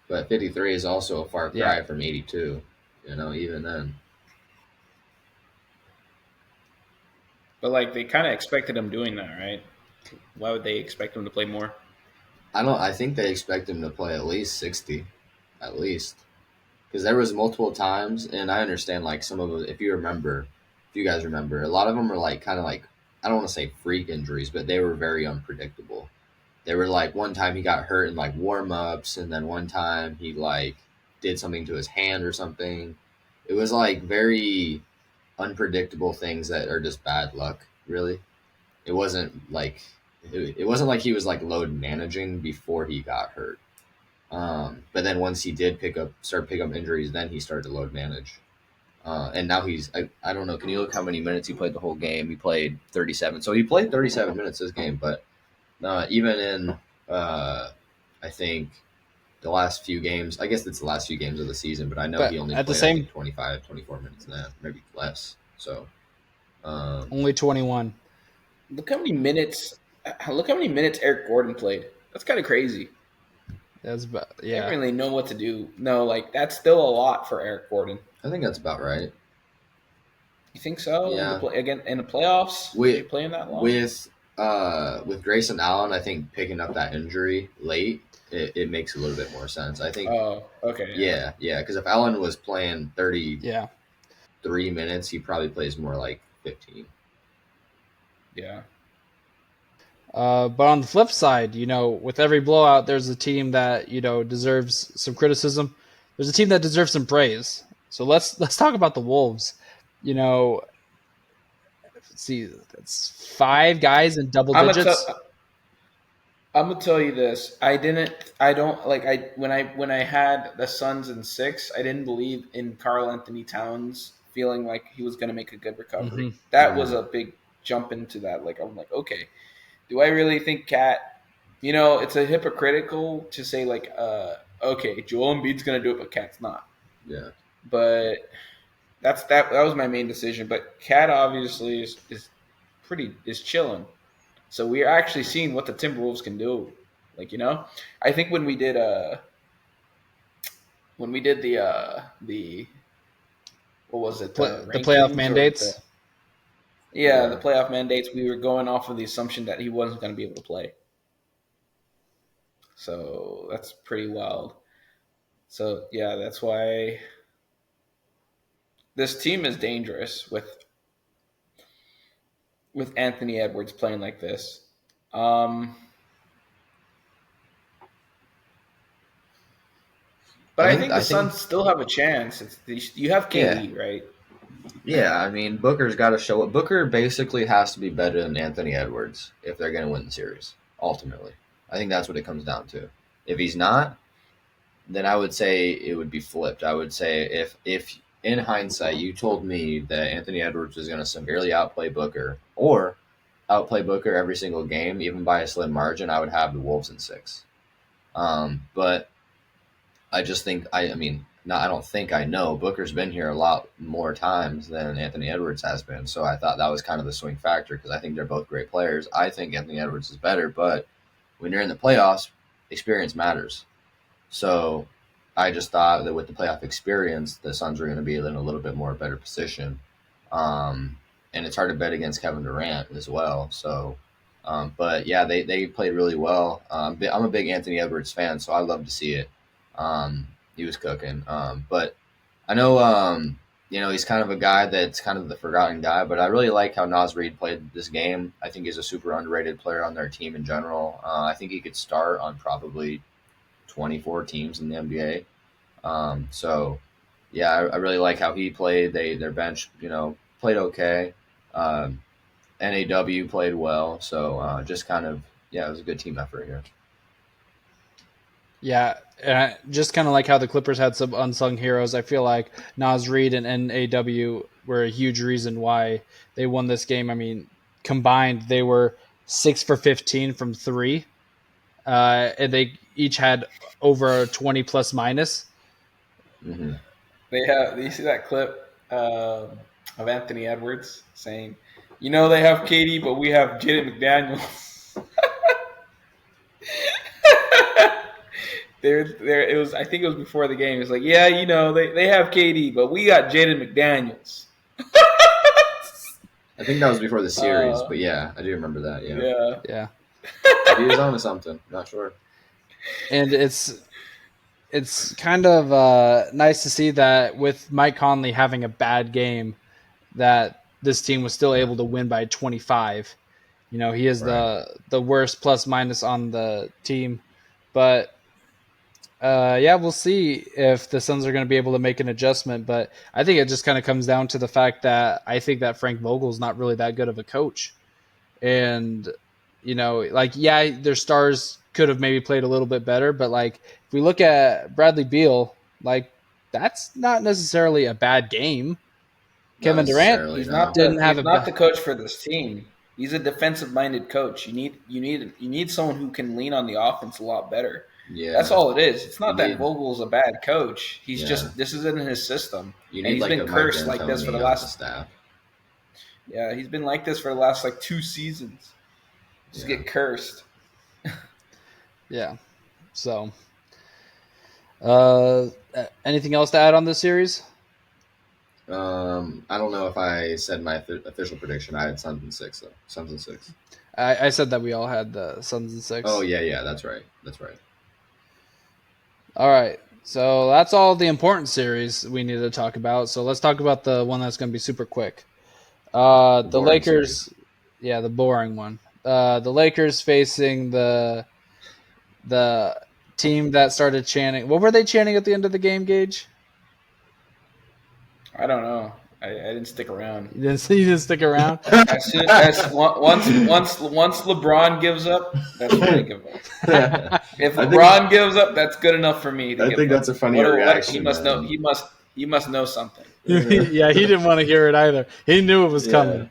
But 53 is also a far cry from 82. Even then. But they kind of expected him doing that, right? Why would they expect him to play more? I think they expect him to play at least 60, at least, because there was multiple times, and I understand some of them. If you guys remember, a lot of them were I don't want to say freak injuries, but they were very unpredictable. They were one time he got hurt in warm ups, and then one time he did something to his hand or something. It was very unpredictable things that are just bad luck, really. It wasn't it wasn't like he was load managing before he got hurt. But then once he did start pick up injuries, then he started to load manage. And now I don't know, can you look how many minutes he played the whole game? He played 37. So he played 37 minutes this game, but even in I think the last few games, I guess it's the last few games of the season, but I know he only played 25, 24 minutes now, maybe less. So only 21. Look how many minutes Eric Gordon played. That's kind of crazy. That's I don't really know what to do. No, that's still a lot for Eric Gordon. I think that's about right. You think so? Yeah. Again, in the playoffs, you playing that long? With Grayson Allen, I think picking up that injury late, it makes a little bit more sense. I think. Oh, okay. Yeah. Because if Allen was playing 33 minutes, he probably plays more 15. Yeah. But on the flip side, with every blowout, there's a team that deserves some criticism. There's a team that deserves some praise. So let's talk about the Wolves. Let's see, that's 5 guys in double digits. I'm gonna tell you this. When I had the Suns in 6, I didn't believe in Karl Anthony Towns feeling like he was gonna make a good recovery. Mm-hmm. That was a big jump into that. Like I'm like, okay, do I really think Cat? It's a hypocritical to say like, okay, Joel Embiid's gonna do it, but Cat's not. Yeah. But that was my main decision. But Cat obviously is chilling. So we are actually seeing what the Timberwolves can do. I think when we did the what was it, The playoff rankings or mandates. the playoff mandates, we were going off of the assumption that he wasn't going to be able to play. So that's pretty wild. So yeah, that's why this team is dangerous with Anthony Edwards playing like this. But I think the Suns still have a chance. You have KD, right? Yeah, I mean, Booker's got to show it. Booker basically has to be better than Anthony Edwards if they're going to win the series, ultimately. I think that's what it comes down to. If he's not, then I would say it would be flipped. I would say if in hindsight you told me that Anthony Edwards was going to severely outplay Booker or outplay Booker every single game, even by a slim margin, I would have the Wolves in 6. But I just think I don't think I know. Booker's been here a lot more times than Anthony Edwards has been, so I thought that was kind of the swing factor because I think they're both great players. I think Anthony Edwards is better, but when you're in the playoffs, experience matters. So I just thought that with the playoff experience, the Suns were going to be in a little bit more better position. And it's hard to bet against Kevin Durant as well. So, but yeah, they played really well. I'm a big Anthony Edwards fan, so I love to see it. He was cooking. But I know, he's kind of a guy that's kind of the forgotten guy, but I really like how Naz Reid played this game. I think he's a super underrated player on their team in general. I think he could start on probably 24 teams in the NBA. So, yeah, I really like how he played. Their bench, played okay. NAW played well. So, just kind of, it was a good team effort here. Yeah, just kind of like how the Clippers had some unsung heroes. I feel like Naz Reid and NAW were a huge reason why they won this game. I mean, combined, they were 6 for 15 from 3. And they each had over 20 plus minus. Mm-hmm. Do you see that clip of Anthony Edwards saying, they have KD, but we have Jaden McDaniels. It was. I think it was before the game. It was like, yeah, they have KD, but we got Jaden McDaniels. I think that was before the series, but yeah, I do remember that. Yeah. He was on to something. Not sure. And it's kind of nice to see that with Mike Conley having a bad game, that this team was still able to win by 25. He is the worst plus minus on the team, but we'll see if the Suns are going to be able to make an adjustment. But I think it just kind of comes down to the fact that I think that Frank Vogel's not really that good of a coach. And, their stars could have maybe played a little bit better. But, if we look at Bradley Beal, that's not necessarily a bad game. Kevin Durant he's not the coach for this team. He's a defensive-minded coach. You need someone who can lean on the offense a lot better. Yeah, that's all it is. It's not that Vogel's a bad coach. He's just this isn't his system. And he's been cursed like this for the last staff. Yeah, he's been like this for the last 2 seasons. Just get cursed. Yeah. So, anything else to add on this series? I don't know if I said my official prediction. I had Suns in 6, though. Suns in 6. I said that we all had the Suns in 6. Oh, yeah, that's right. All right. So that's all the important series we need to talk about. So let's talk about the one that's going to be super quick. The Lakers. Series. Yeah, the boring one. The Lakers facing the team that started chanting. What were they chanting at the end of the game, Gage? I don't know. I didn't stick around. You didn't stick around. Once LeBron gives up, that's when I give up. If LeBron gives up, that's good enough for me. I think that's a funny reaction. He must know. He must know something. Yeah, he didn't want to hear it either. He knew it was coming.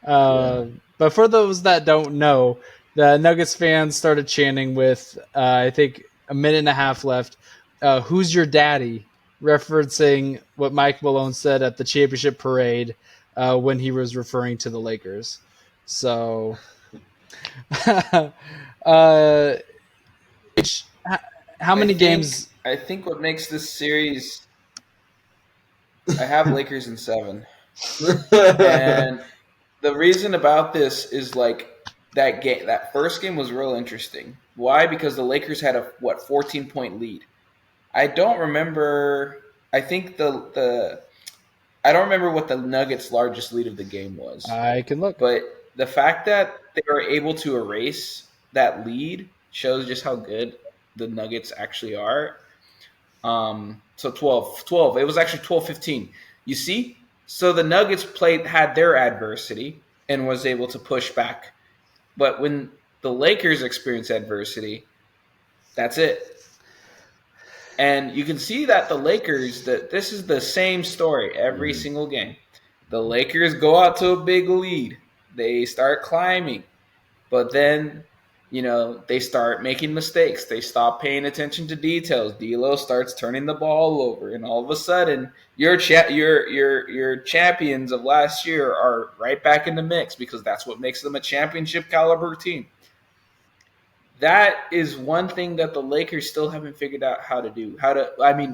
But for those that don't know, the Nuggets fans started chanting with, I think, a minute and a half left. Who's your daddy? Referencing what Mike Malone said at the championship parade when he was referring to the Lakers. So, how many games? I think what makes this series, I have Lakers in 7. And the reason about this is like that first game was real interesting. Why? Because the Lakers had a 14-point lead. I don't remember. I think I don't remember what the Nuggets' largest lead of the game was. I can look, but the fact that they were able to erase that lead shows just how good the Nuggets actually are. So 12. It was actually 12-15. You see, so the Nuggets had their adversity and was able to push back. But when the Lakers experience adversity, that's it. And you can see that the Lakers, that this is the same story every single game. The Lakers go out to a big lead. They start climbing. But then, they start making mistakes. They stop paying attention to details. D'Lo starts turning the ball over. And all of a sudden, your champions of last year are right back in the mix because that's what makes them a championship caliber team. That is one thing that the Lakers still haven't figured out how to do.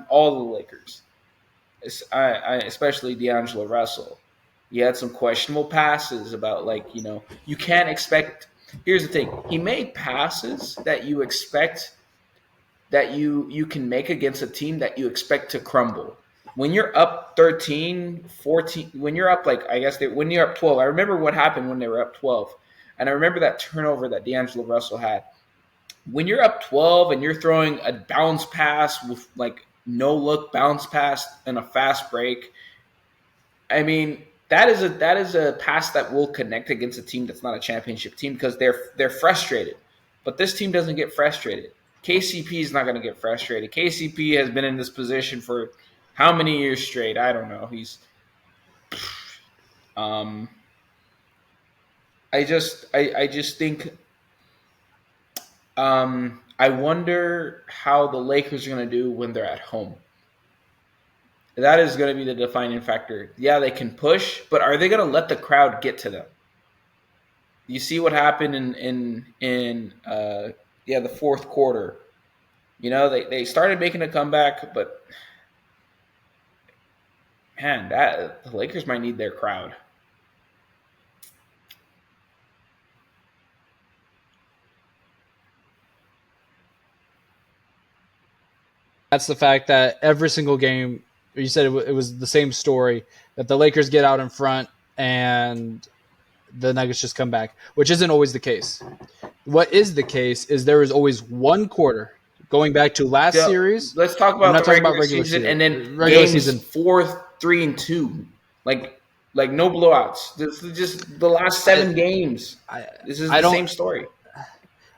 All the Lakers, especially D'Angelo Russell. He had some questionable passes about you can't expect. Here's the thing: he made passes that you expect that you can make against a team that you expect to crumble. When you're up 13, 14, when you're up when you're up 12. I remember what happened when they were up 12, and I remember that turnover that D'Angelo Russell had. When you're up 12 and you're throwing a bounce pass with no look bounce pass and a fast break, that is a pass that will connect against a team that's not a championship team because they're frustrated. But this team doesn't get frustrated. KCP is not going to get frustrated. KCP has been in this position for how many years straight? I don't know. He's I just think I wonder how the Lakers are going to do when they're at home. That is going to be the defining factor. Yeah, they can push, but are they going to let the crowd get to them? You see what happened in the fourth quarter. They started making a comeback, but man, the Lakers might need their crowd. That's the fact that every single game, you said it was the same story, that the Lakers get out in front and the Nuggets just come back, which isn't always the case. What is the case is there is always one quarter, going back to last series. Let's talk about the regular season and then regular season 4, 3, and 2. Like no blowouts. This is just the last 7 games. This is the same story.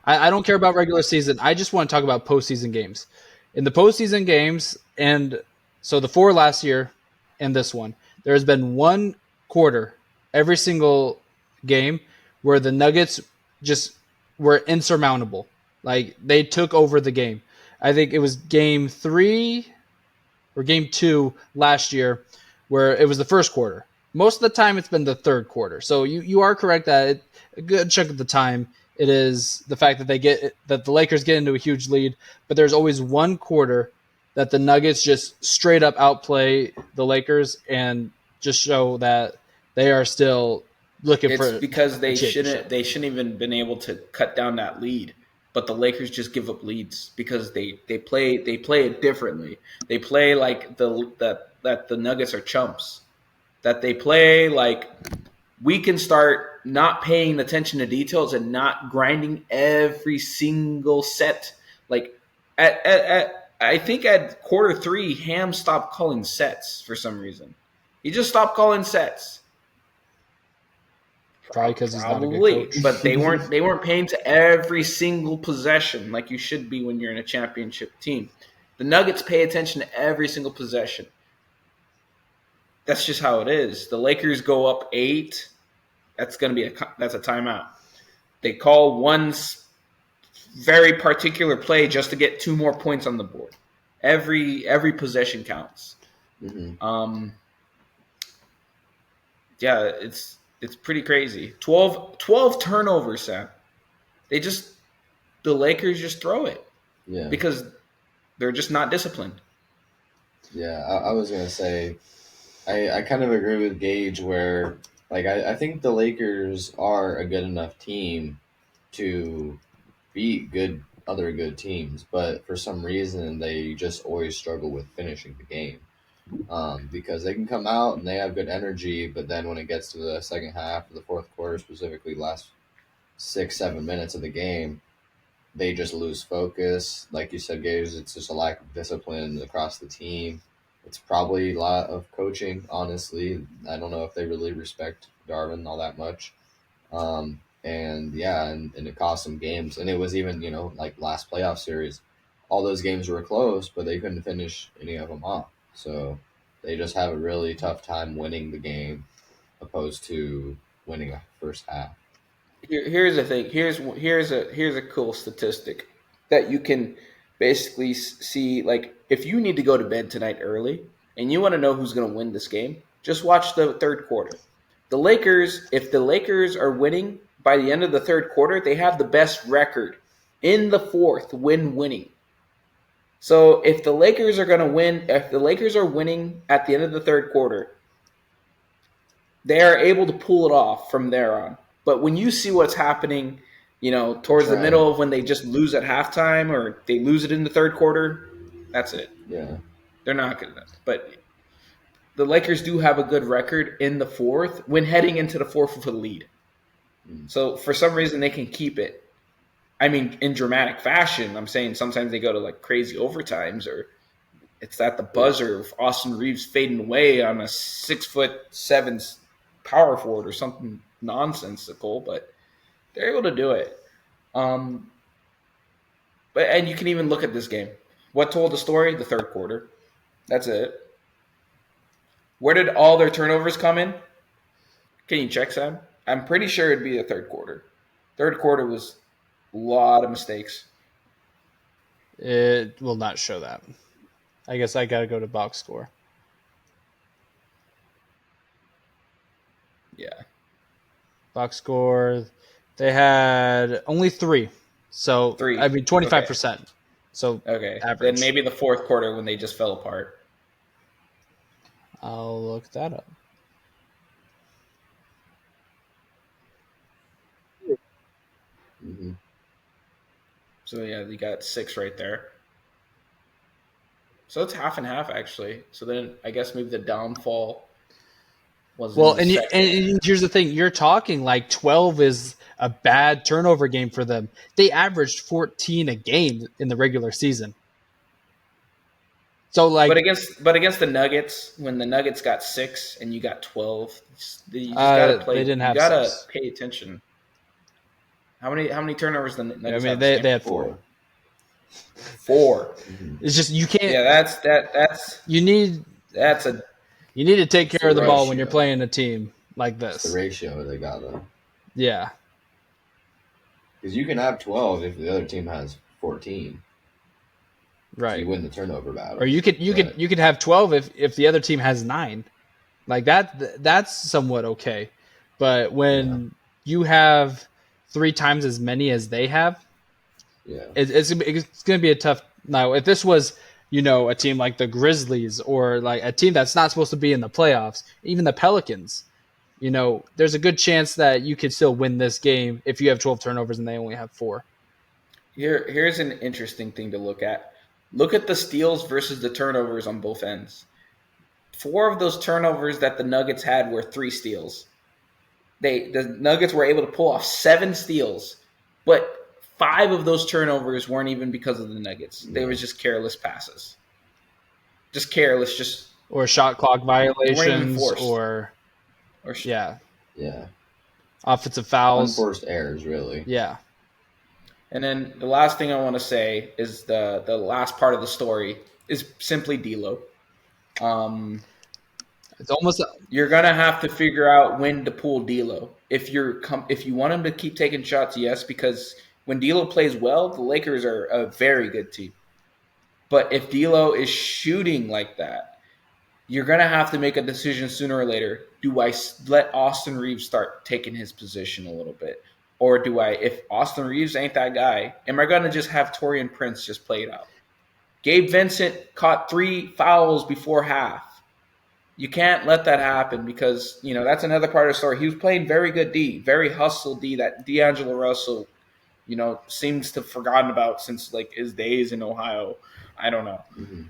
I don't care about regular season. I just want to talk about postseason games. In the postseason games, and so the 4 last year and this one, there has been one quarter every single game where the Nuggets just were insurmountable. Like, they took over the game. I think it was game 3 or game 2 last year where it was the first quarter. Most of the time it's been the third quarter. So you are correct that a good chunk of the time it is the fact that the Lakers get into a huge lead, but there's always one quarter that the Nuggets just straight up outplay the Lakers and just show that they are still looking for. It's because they shouldn't even been able to cut down that lead, but the Lakers just give up leads because they play it differently. They play like that the Nuggets are chumps. That they play like we can start not paying attention to details and not grinding every single set. Like I think at quarter 3, Ham stopped calling sets for some reason. He just stopped calling sets. Probably because he's not a good coach. But they weren't paying to every single possession like you should be when you're in a championship team. The Nuggets pay attention to every single possession. That's just how it is. The Lakers go up 8. That's a timeout. They call one very particular play just to get 2 more points on the board. Every possession counts. Mm-hmm. Yeah, it's pretty crazy. 12 turnovers, Sam. The Lakers just throw it. Yeah. Because they're just not disciplined. Yeah, I was going to say, I kind of agree with Gage where, like, I think the Lakers are a good enough team to beat other good teams, but for some reason they just always struggle with finishing the game. Because they can come out and they have good energy, but then when it gets to the second half of the fourth quarter, specifically last 6-7 minutes of the game, they just lose focus. Like you said, Gage, it's just a lack of discipline across the team. It's probably a lot of coaching, honestly. I don't know if they really respect Darvin all that much. And it cost them games. And it was even, like last playoff series, all those games were close, but they couldn't finish any of them off. So they just have a really tough time winning the game opposed to winning a first half. Here's the thing. Here's a cool statistic that you can basically see. Like, if you need to go to bed tonight early and you want to know who's going to win this game, just watch the third quarter. If the Lakers are winning by the end of the third quarter, they have the best record in the fourth winning. So if the Lakers are going to win, if the Lakers are winning at the end of the third quarter, they are able to pull it off from there on. But when you see what's happening, towards the middle of when they just lose at halftime or they lose it in the third quarter, that's it. Yeah. They're not good enough. But the Lakers do have a good record in the fourth when heading into the fourth with a lead. So for some reason they can keep it. I mean, in dramatic fashion. I'm saying sometimes they go to like crazy overtimes, or it's at the buzzer of Austin Reeves fading away on a 6'7" power forward or something nonsensical, but they're able to do it. And you can even look at this game. What told the story? The third quarter. That's it. Where did all their turnovers come in? Can you check, Sam? I'm pretty sure it'd be the third quarter. Third quarter was a lot of mistakes. It will not show that. I guess I got to go to box score. Yeah. Box score, they had only 3. So, 3. I mean, 25%. Okay. So, okay. Average. Then maybe the fourth quarter when they just fell apart. I'll look that up. Mm-hmm. So, yeah, you got 6 right there. So it's half and half, actually. So then I guess maybe the downfall was. Well, and here's the thing. You're talking like 12 is a bad turnover game for them. They averaged 14 a game in the regular season. So like, but against the Nuggets, when the Nuggets got 6 and you got 12, you just gotta play. They didn't have. You gotta 6. pay attention. How many turnovers the Nuggets? I mean, they had 4. 4. It's just you can't. Yeah, that's you need. You need to take care of the ball when you're playing a team like this. It's the ratio they got though. Yeah. Because you can have 12 if the other team has 14. Right. So you win the turnover battle. Or you could have 12 if the other team has 9. Like that's somewhat okay. But when you have 3 times as many as they have, it's going to be a tough. Now, if this was, a team like the Grizzlies or like a team that's not supposed to be in the playoffs, even the Pelicans, there's a good chance that you could still win this game if you have 12 turnovers and they only have 4. Here's an interesting thing to look at. Look at the steals versus the turnovers on both ends. 4 of those turnovers that the Nuggets had were 3 steals. The Nuggets were able to pull off 7 steals, but 5 of those turnovers weren't even because of the Nuggets. They were just careless passes. Just careless, just or shot clock violations, forced. or yeah, Yeah. offensive fouls. Unforced errors, really. Yeah. And then the last thing I want to say is the last part of the story is simply D'Lo. It's almost You're gonna have to figure out when to pull D'Lo. If you want him to keep taking shots, yes, because when D'Lo plays well, the Lakers are a very good team. But if D'Lo is shooting like that, you're gonna have to make a decision sooner or later. Do I let Austin Reeves start taking his position a little bit, or do I? If Austin Reeves ain't that guy, am I gonna just have Taurean Prince just play it out? Gabe Vincent caught 3 fouls before half. You can't let that happen because, that's another part of the story. He was playing very good D, very hustle D that D'Angelo Russell, seems to have forgotten about since like his days in Ohio. I don't know. Mm-hmm.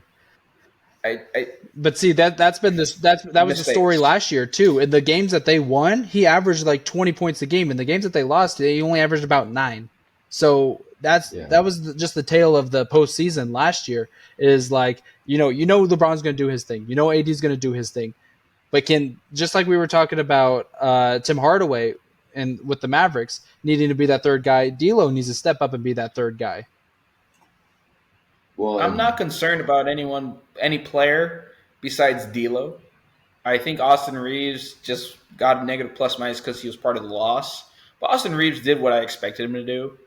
But see that was the story last year too. In the games that they won, he averaged like 20 points a game. In the games that they lost, he only averaged about 9. So that was just the tale of the postseason last year. Is like LeBron's going to do his thing. AD's going to do his thing. But just like we were talking about Tim Hardaway and with the Mavericks needing to be that third guy, D'Lo needs to step up and be that third guy. Well, I'm not concerned about any player besides D'Lo. I think Austin Reeves just got a negative plus minus because he was part of the loss. But Austin Reeves did what I expected him to do.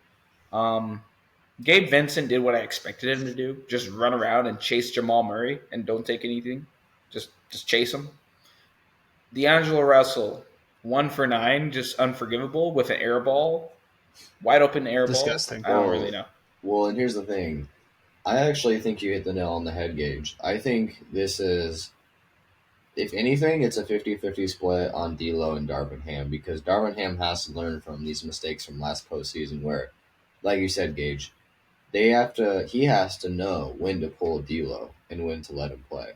Gabe Vincent did what I expected him to do. Just run around and chase Jamal Murray and don't take anything. Just chase him. D'Angelo Russell, 1 for 9, just unforgivable with an air ball. Wide open air ball. Disgusting. I don't really know. Well, and here's the thing. I actually think you hit the nail on the head, Gage. I think this is, if anything, it's a 50-50 split on D'Lo and Darvin Ham because Darvin Ham has to learn from these mistakes from last postseason where, like you said, Gage, he has to know when to pull D'Lo and when to let him play.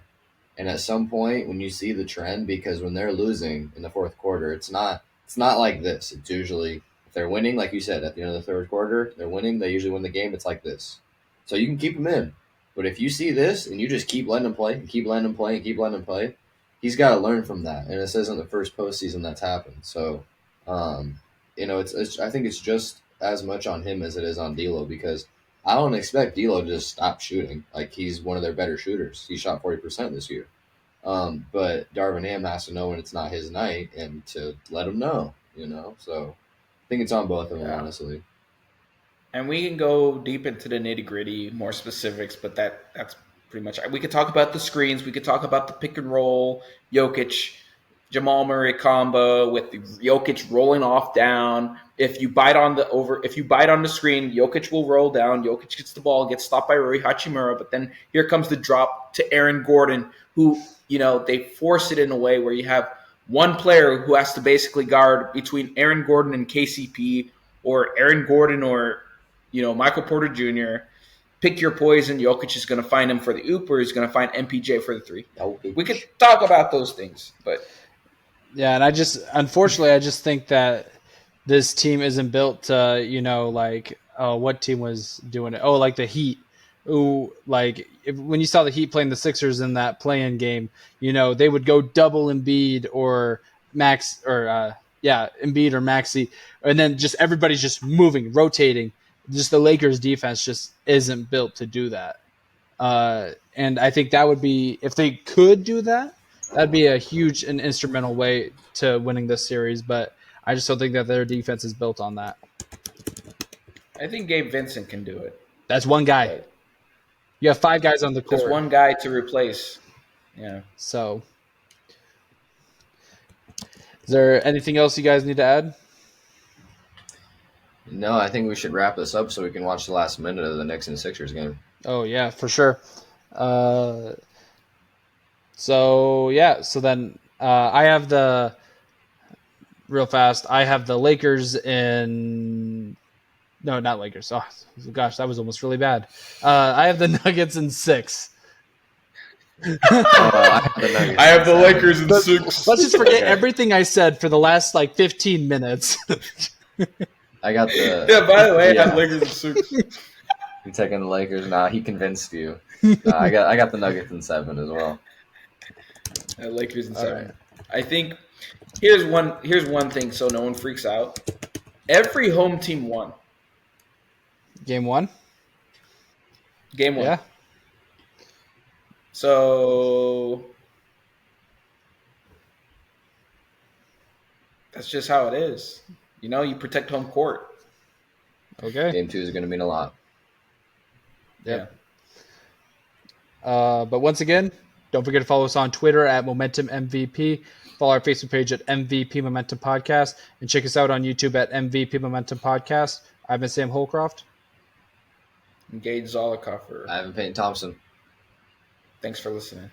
And at some point, when you see the trend, because when they're losing in the fourth quarter, it's not like this. It's usually, if they're winning, like you said, at the end of the third quarter, they're winning, they usually win the game, it's like this. So you can keep him in. But if you see this and you just keep letting him play and keep letting him play and keep letting him play, he's got to learn from that. And this isn't the first postseason that's happened. So, it's I think it's just as much on him as it is on D'Lo because I don't expect D'Lo to just stop shooting. Like, he's one of their better shooters. He shot 40% this year. But Darvin Ham has to know when it's not his night and to let him know, So I think it's on both of them, honestly. And we can go deep into the nitty-gritty, more specifics, but that's pretty much it. We could talk about the screens. We could talk about the pick and roll, Jokic, Jamal Murray combo with the Jokic rolling off down. If you bite on the screen, Jokic will roll down. Jokic gets the ball, gets stopped by Rui Hachimura, but then here comes the drop to Aaron Gordon, who, they force it in a way where you have one player who has to basically guard between Aaron Gordon and KCP, or Aaron Gordon or Michael Porter Jr. Pick your poison. Jokic is going to find him for the oop, or he's going to find MPJ for the 3. We could talk about those things, but yeah, and unfortunately, I just think that this team isn't built to, what team was doing it? Oh, like the Heat. Ooh, when you saw the Heat playing the Sixers in that play-in game, they would go double Embiid or Max, or Embiid or Maxey, and then just everybody's just moving, rotating. Just the Lakers defense just isn't built to do that. And I think that would be, if they could do that, that'd be a huge and instrumental way to winning this series. But I just don't think that their defense is built on that. I think Gabe Vincent can do it. That's one guy. But you have 5 guys on the court. That's one guy to replace. Yeah. So, is there anything else you guys need to add? No, I think we should wrap this up so we can watch the last minute of the Knicks and Sixers game. Oh, yeah, for sure. So then I have real fast, I have the Lakers in – no, not Lakers. Oh, gosh, that was almost really bad. I have the Nuggets in 6. I have the Lakers in 6. Let's just forget everything I said for the last 15 minutes. I got the. Yeah, by the way, I have Lakers in 6. You taking the Lakers? Nah, he convinced you. I got the Nuggets in 7 as well. Lakers in All 7. right. I think here's one thing so no one freaks out. Every home team won. Game 1? Game 1. Yeah. So that's just how it is. You protect home court. Okay. Game 2 is going to mean a lot. Yep. But once again, don't forget to follow us on Twitter at Momentum MVP. Follow our Facebook page at MVP Momentum Podcast. And check us out on YouTube at MVP Momentum Podcast. I've been Sam Holcroft. Engage Zollicoffer. I have Peyton Thompson. Thanks for listening.